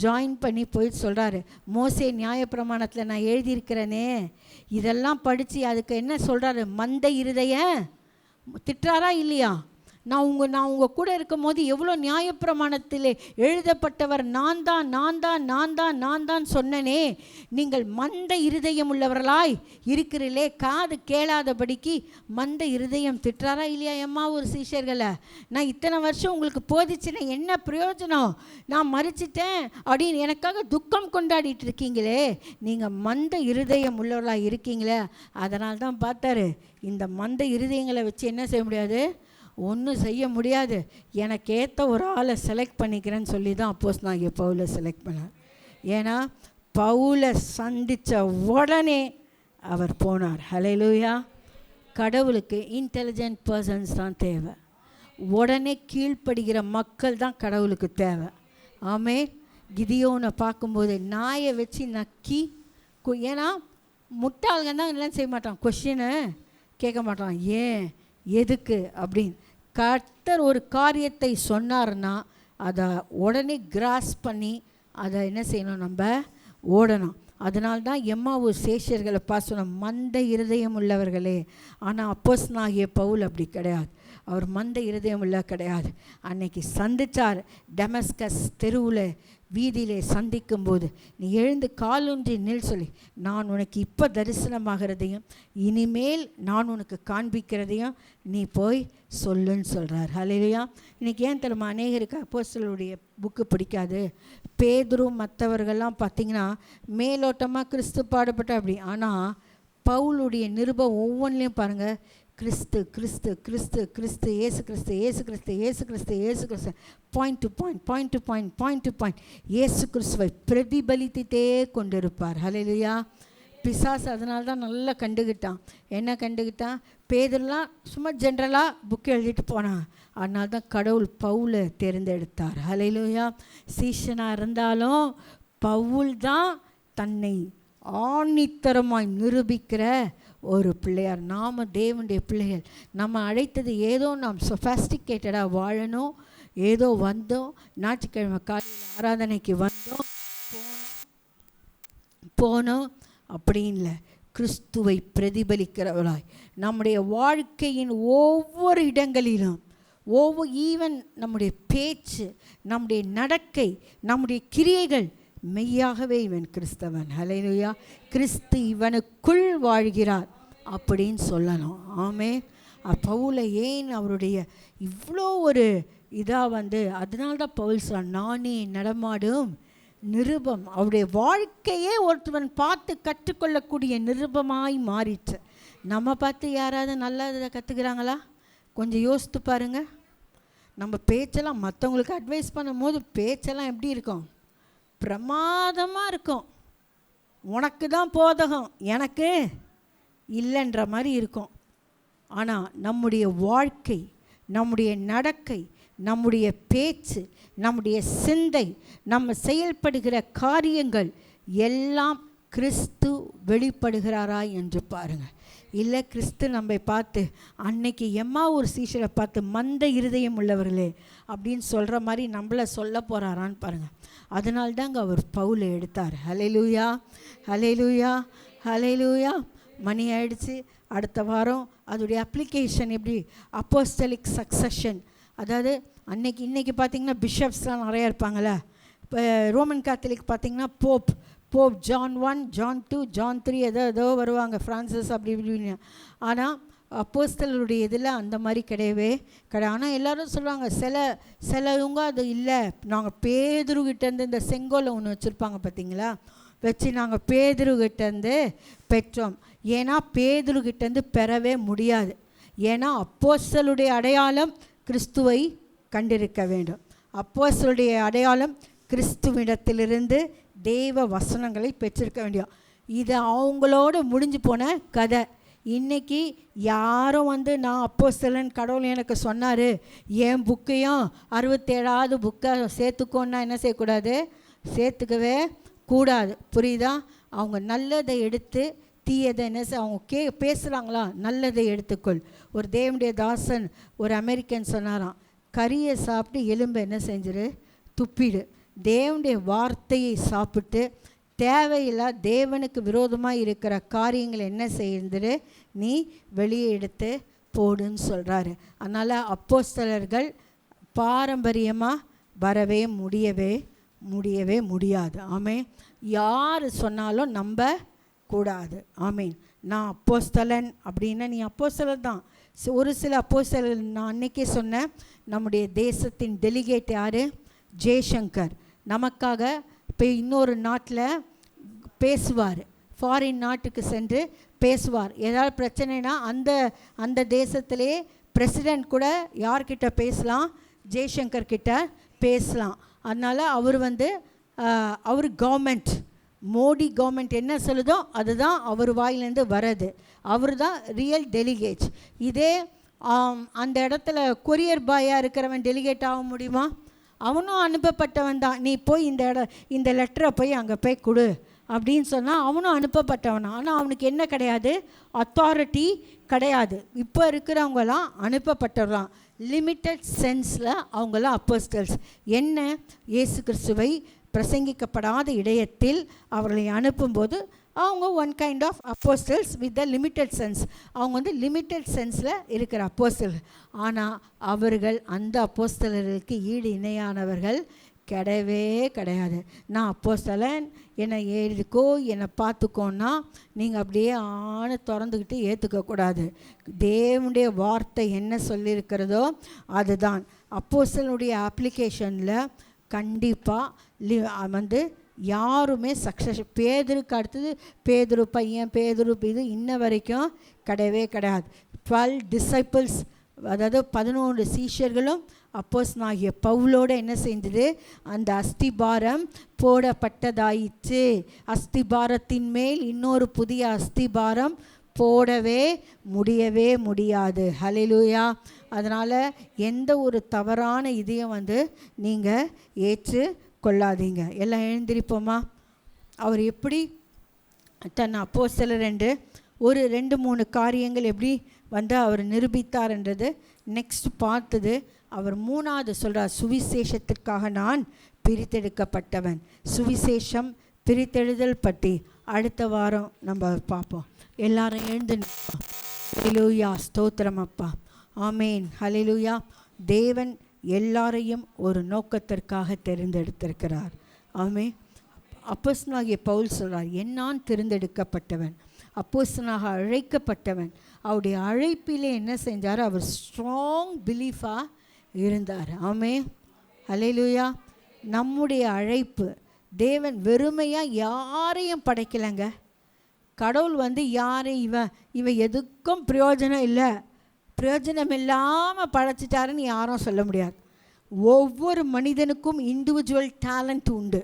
ஜாயின் பண்ணி போய் சொல்கிறாரு, மோசே நியாயப்பிரமாணத்தில் நான் எழுதியிருக்கிறேனே, இதெல்லாம் படித்து அதுக்கு என்ன சொல்கிறாரு, மந்த இருதயம் திட்டுறாரா இல்லையா? நான் உங்கள் கூட இருக்கும் போது எவ்வளோ நியாயப்பிரமாணத்திலே எழுதப்பட்டவர் நான் தான் சொன்னனே, நீங்கள் மந்த இருதயம் உள்ளவர்களாய் இருக்கிறீர்களே, காது கேளாதபடிக்கு மந்த இருதயம் திட்டுறாரா இல்லையா? எம்மா ஒரு சீஷர்களை நான் இத்தனை வருஷம் உங்களுக்கு போதிச்சுன்னா என்ன பிரயோஜனம், நான் மறிச்சிட்டேன் அப்படின்னு எனக்காக துக்கம் கொண்டாடிட்டு இருக்கீங்களே, நீங்கள் மந்த இருதயம் உள்ளவர்களாக இருக்கீங்களே. அதனால தான் பார்த்தாரு, இந்த மந்த இருதயங்களை வச்சு என்ன செய்ய முடியாது, ஒன்றும் செய்ய முடியாது, எனக்கு ஏற்ற ஒரு ஆளை செலக்ட் பண்ணிக்கிறேன்னு சொல்லி தான் அப்போஸ்தலனாகிய பவுலை செலக்ட் பண்ணார். ஏன்னா பவுலை சந்தித்த உடனே அவர் போனார். ஹல்லேலூயா. கடவுளுக்கு இன்டெலிஜென்ட் பர்சன்ஸ் தான் தேவை, உடனே கீழ்ப்படுகிற மக்கள் தான் கடவுளுக்கு தேவை. ஆமே. கிதியோனை பார்க்கும்போது நாயை வச்சு நக்கி, ஏன்னா முட்டாள்கள் தான் எல்லாம் செய்ய மாட்டான், கொஸ்டினை கேட்க மாட்டான், ஏன் எதுக்கு அப்படின்னு. கர்த்தர் ஒரு காரியத்தை சொன்னார்னா அதை உடனே கிராஸ் பண்ணி அதை என்ன செய்யணும், நம்ம ஓடணும். அதனால்தான் எம்மாவு சேஷர்களை சொன்ன மந்த இருதயம் உள்ளவர்களே. ஆனால் அப்போஸ்தலனாகிய பவுல் அப்படி கிடையாது, அவர் மந்த இருதயம் உள்ள கிடையாது. அன்னைக்கு சந்தித்தார் டெமஸ்கஸ் தெருவில் வீதியிலே சந்திக்கும் போது நீ எழுந்து காலூன்றி நில் சொல்லி, நான் உனக்கு இப்போ தரிசனமாகிறதையும் இனிமேல் நான் உனக்கு காண்பிக்கிறதையும் நீ போய் சொல்லுன்னு சொல்கிறார். ஹல்லேலூயா. இன்றைக்கி ஏன் தெரியுமா அநேகருக்கு அப்போஸ்தலருடைய புக்கு பிடிக்காது? பேதுரு மற்றவர்கள்லாம் பார்த்திங்கன்னா மேலோட்டமாக கிறிஸ்து பாடுபட்ட அப்படி, ஆனால் பவுலுடைய நிருபம் ஒவ்வொன்றிலையும் பாருங்கள், கிறிஸ்து கிறிஸ்து கிறிஸ்து கிறிஸ்து ஏசு கிறிஸ்து ஏசு கிறிஸ்து ஏசு கிறிஸ்து ஏசு கிறிஸ்து, பாயிண்ட் டு பாயிண்ட் ஏசு கிறிஸ்துவை பிரதிபலித்தே கொண்டிருப்பார். ஹல்லேலூயா. பிசாசு அதனால தான் நல்லா கண்டுக்கிட்டான். என்ன கண்டுக்கிட்டான்? பேதுருலாம் சும்மா ஜென்ரலாக புக்கு எழுதிட்டு போனான். அதனால தான் கடவுள் பவுலை தேர்ந்தெடுத்தார். ஹல்லேலூயா. சீஷனாக இருந்தாலும் பவுல் தான் தன்னை ஆணித்தரமாய் நிரூபிக்கிற ஒரு பிள்ளையார். நாம் தேவனுடைய பிள்ளைகள். நம்ம அழைத்தது ஏதோ நாம் சொஃபாஸ்டிகேட்டடாக வாழணும், ஏதோ வந்தோம், ஞாயிற்றுக்கிழமை காலையில் ஆராதனைக்கு வந்தோம் போனோம் அப்படின்னு இல்லை. கிறிஸ்துவை பிரதிபலிக்கிறவளாய் நம்முடைய வாழ்க்கையின் ஒவ்வொரு இடங்களிலும், ஈவன் நம்முடைய பேச்சு, நம்முடைய நடக்கை, நம்முடைய கிரியைகள், மெய்யாகவே இவன் கிறிஸ்தவன். ஹல்லேலூயா. கிறிஸ்து இவனுக்குள் வாழ்கிறார் அப்படின்னு சொல்லணும். ஆமென். பவுலை ஏன் அவருடைய இவ்வளோ ஒரு இதாக அதனால்தான் பவுல் சொன்னான், நானே நடமாடும் நிருபம். அவருடைய வாழ்க்கையே ஒருத்தவன் பார்த்து கற்றுக்கொள்ளக்கூடிய நிருபமாய் மாறிச்சு. நம்ம பார்த்து யாராவது நல்லதை கற்றுக்கிறாங்களா? கொஞ்சம் யோசித்து பாருங்கள். நம்ம பேச்செல்லாம் மற்றவங்களுக்கு அட்வைஸ் பண்ணும் போது பேச்செல்லாம் எப்படி இருக்கும்? பிரமாதமாக இருக்கும். உனக்கு தான் போதகம், எனக்கு இல்லைன்ற மாதிரி இருக்கும். ஆனால் நம்முடைய வாழ்க்கை, நம்முடைய நடக்கை, நம்முடைய பேச்சு, நம்முடைய சிந்தை, நம்ம செயல்படுகிற காரியங்கள் எல்லாம் கிறிஸ்து வெளிப்படுகிறாரா என்று பாருங்கள். இல்லை கிறிஸ்து நம்மை பார்த்து அன்னைக்கு ஒரு சீஷரை பார்த்து மந்த இருதயம் உள்ளவர்களே அப்படின்னு சொல்கிற மாதிரி நம்மளை சொல்ல போகிறாரான்னு பாருங்கள். அதனால்தாங்க அவர் பவுலை எடுத்தார். ஹல்லேலூயா ஹல்லேலூயா ஹல்லேலூயா. மணி ஆயிடுச்சு. அடுத்த வாரம் அதோடைய அப்ளிகேஷன் எப்படி? அப்போஸ்தலிக் சக்சஷன், அதாவது இன்றைக்கி பார்த்திங்கன்னா பிஷப்ஸ்லாம் நிறையா இருப்பாங்களே. இப்போ ரோமன் கேத்தலிக் பார்த்திங்கன்னா போப் ஜான் 1 ஜான் 2 ஜான் 3 ஏதோ வருவாங்க, ஃப்ரான்சிஸ் அப்படி இப்படின்னு. ஆனால் அப்போஸ்தலருடைய இதில் அந்த மாதிரி கிடையவே கிடையாது. ஆனால் எல்லோரும் சொல்லுவாங்க, சிலவங்க அது இல்லை, நாங்கள் பேதுருகிட்டேருந்து இந்த செங்கோலை ஒன்று வச்சுருப்பாங்க பார்த்தீங்களா, வச்சு நாங்கள் பேதுருகிட்டேருந்து பெற்றோம். ஏன்னா பேதுருகிட்டேருந்து பெறவே முடியாது. ஏன்னா அப்போஸ்தலருடைய அடையாளம் கிறிஸ்துவை கண்டிருக்க வேண்டும். அப்போஸ்தலருடைய அடையாளம் கிறிஸ்துவிடத்திலிருந்து தேவ வசனங்களை பெற்றிருக்க வேண்டியும். இது அவங்களோட முடிஞ்சு போன கதை. இன்றைக்கி யாரும் நான் அப்போஸ்தலன் கடவுள் எனக்கு சொன்னார், என் புக்கையும் 67வது புக்கை சேர்த்துக்கோன்னா என்ன செய்யக்கூடாது? சேர்த்துக்கவே கூடாது. புரியுதா? அவங்க நல்லதை எடுத்து தீயதை என்ன அவங்க பேசுகிறாங்களா? நல்லதை எடுத்துக்கொள். ஒரு தேவனுடைய தாசன், ஒரு அமெரிக்கன் சொன்னாராம், கறியை சாப்பிட்டு எலும்பை என்ன செஞ்சிரு? துப்பிடு. தேவனுடைய வார்த்தையை சாப்பிட்டு தேவையில்லா தேவனுக்கு விரோதமாக இருக்கிற காரியங்கள் என்ன செய்யுது? நீ வெளியே எடுத்து போடுன்னு சொல்கிறாரு. அதனால் அப்போஸ்தலர்கள் பாரம்பரியமாக வரவே முடியவே முடியாது. ஆமென். யார் சொன்னாலும் நம்ப கூடாது. ஆமென். நான் அப்போஸ்தலன் அப்படின்னா நீ அப்போஸ்தலன் தான். ஒரு சில அப்போஸ்தலர் நான் அன்றைக்கே சொன்னேன், நம்முடைய தேசத்தின் டெலிகேட் யார்? ஜெய்சங்கர். நமக்காக இப்போ இன்னொரு நாட்டில் பேசுவார், ஃபாரின் நாட்டுக்கு சென்று பேசுவார். ஏதாவது பிரச்சனைனா அந்த தேசத்திலே பிரசிடெண்ட் கூட யார்கிட்ட பேசலாம்? ஜெய்சங்கர் கிட்ட பேசலாம். அதனால் அவர் கவர்மெண்ட், மோடி கவர்மெண்ட் என்ன சொல்லுதோ அதுதான் அவர் வாயிலேருந்து வர்றது. அவர் தான் ரியல் டெலிகேட். இதே அந்த இடத்துல கொரியர் பாயாக இருக்கிறவன் டெலிகேட் ஆக முடியுமா? அவனும் அனுப்பப்பட்டவன் தான். நீ போய் இந்த லெட்டரை போய் அங்கே போய் கொடு அப்படின்னு சொன்னால் அவனும் அனுப்பப்பட்டவன். ஆனால் அவனுக்கு என்ன கிடையாது? அத்தாரிட்டி கிடையாது. இப்போ இருக்கிறவங்களாம் அனுப்பப்பட்டவரான். லிமிட்டட் சென்ஸில் அவங்களாம் அப்போஸ்டல்ஸ். என்ன? இயேசு கிறிஸ்துவை பிரசங்கிக்கப்படாத இடத்தில் அவர்களை அனுப்பும்போது அவங்க one kind of apostles with the limited sense. அவங்க லிமிட்டட் சென்ஸில் இருக்கிற அப்போஸ்டல். ஆனால் அவர்கள் அந்த அப்போஸ்தலர்களுக்கு ஈடு இணையானவர்கள் கிடையவே கிடையாது. நான் அப்போஸ்தலன், என்னை எழுதிக்கோ, என்னை பார்த்துக்கோன்னா நீங்கள் அப்படியே ஆணை திறந்துக்கிட்டு ஏற்றுக்கக்கூடாது. தேவனுடைய வார்த்தை என்ன சொல்லியிருக்கிறதோ அதுதான். அப்போஸ்தலனுடைய அப்ளிகேஷனில் கண்டிப்பாக யாருமே சக்ஸஸ், பேதுருக்கு அடுத்தது பேதுரு பையன், பேதுரு இது இன்ன வரைக்கும் கிடையவே கிடையாது. 12 டிசைபிள்ஸ், அதாவது 11 சீஷர்களும் அப்போஸ்தலனாகிய பவுலோடு என்ன செஞ்சது? அந்த அஸ்திபாரம் போடப்பட்டதாயிற்று. அஸ்திபாரத்தின் மேல் இன்னொரு புதிய அஸ்திபாரம் போடவே முடியவே முடியாது. ஹல்லேலூயா. அதனால் எந்த ஒரு தவறான இதையும் நீங்கள் ஏற்று கொள்ளாதீங்க. எல்லாம் எழுந்திருப்போமா? அவர் எப்படி தன் அப்போஸ்தலர் என்று ஒரு 2-3 காரியங்கள் எப்படி அவர் நிரூபித்தார்ன்றது நெக்ஸ்ட் பார்த்தது. அவர் 3வது சொல்கிறார், சுவிசேஷத்திற்காக நான் பிரித்தெடுக்கப்பட்டவன். சுவிசேஷம் பிரித்தெழுதல் பற்றி அடுத்த வாரம் நம்ம பார்ப்போம். எல்லாரும் எழுந்து நிற்போம். ஹல்லேலூயா, ஸ்தோத்திரம் அப்பா, ஆமேன், ஹல்லேலூயா. தேவன் எல்லாரையும் ஒரு நோக்கத்திற்காக தெரிந்தெடுத்திருக்கிறார். ஆமென். அப்போஸ்தலனாகிய பவுல் சொல்கிறார், நான் தெரிந்தெடுக்கப்பட்டவன், அப்போஸ்தலனாக அழைக்கப்பட்டவன். அவருடைய அழைப்பிலே என்ன செஞ்சார்? அவர் ஸ்ட்ராங் பிலீஃபாக இருந்தார். ஆமென், ஹல்லேலூயா. நம்முடைய அழைப்பு, தேவன் வெறுமையாக யாரையும் படைக்கலைங்க. கடவுள் யாரையும் இவன் எதுக்கும் பிரயோஜனம் இல்லை, பிரயோஜனம் இல்லாமல் படைச்சிட்டாருன்னு யாரும் சொல்ல முடியாது. ஒவ்வொரு மனிதனுக்கும் இண்டிவிஜுவல் டேலண்ட் உண்டு.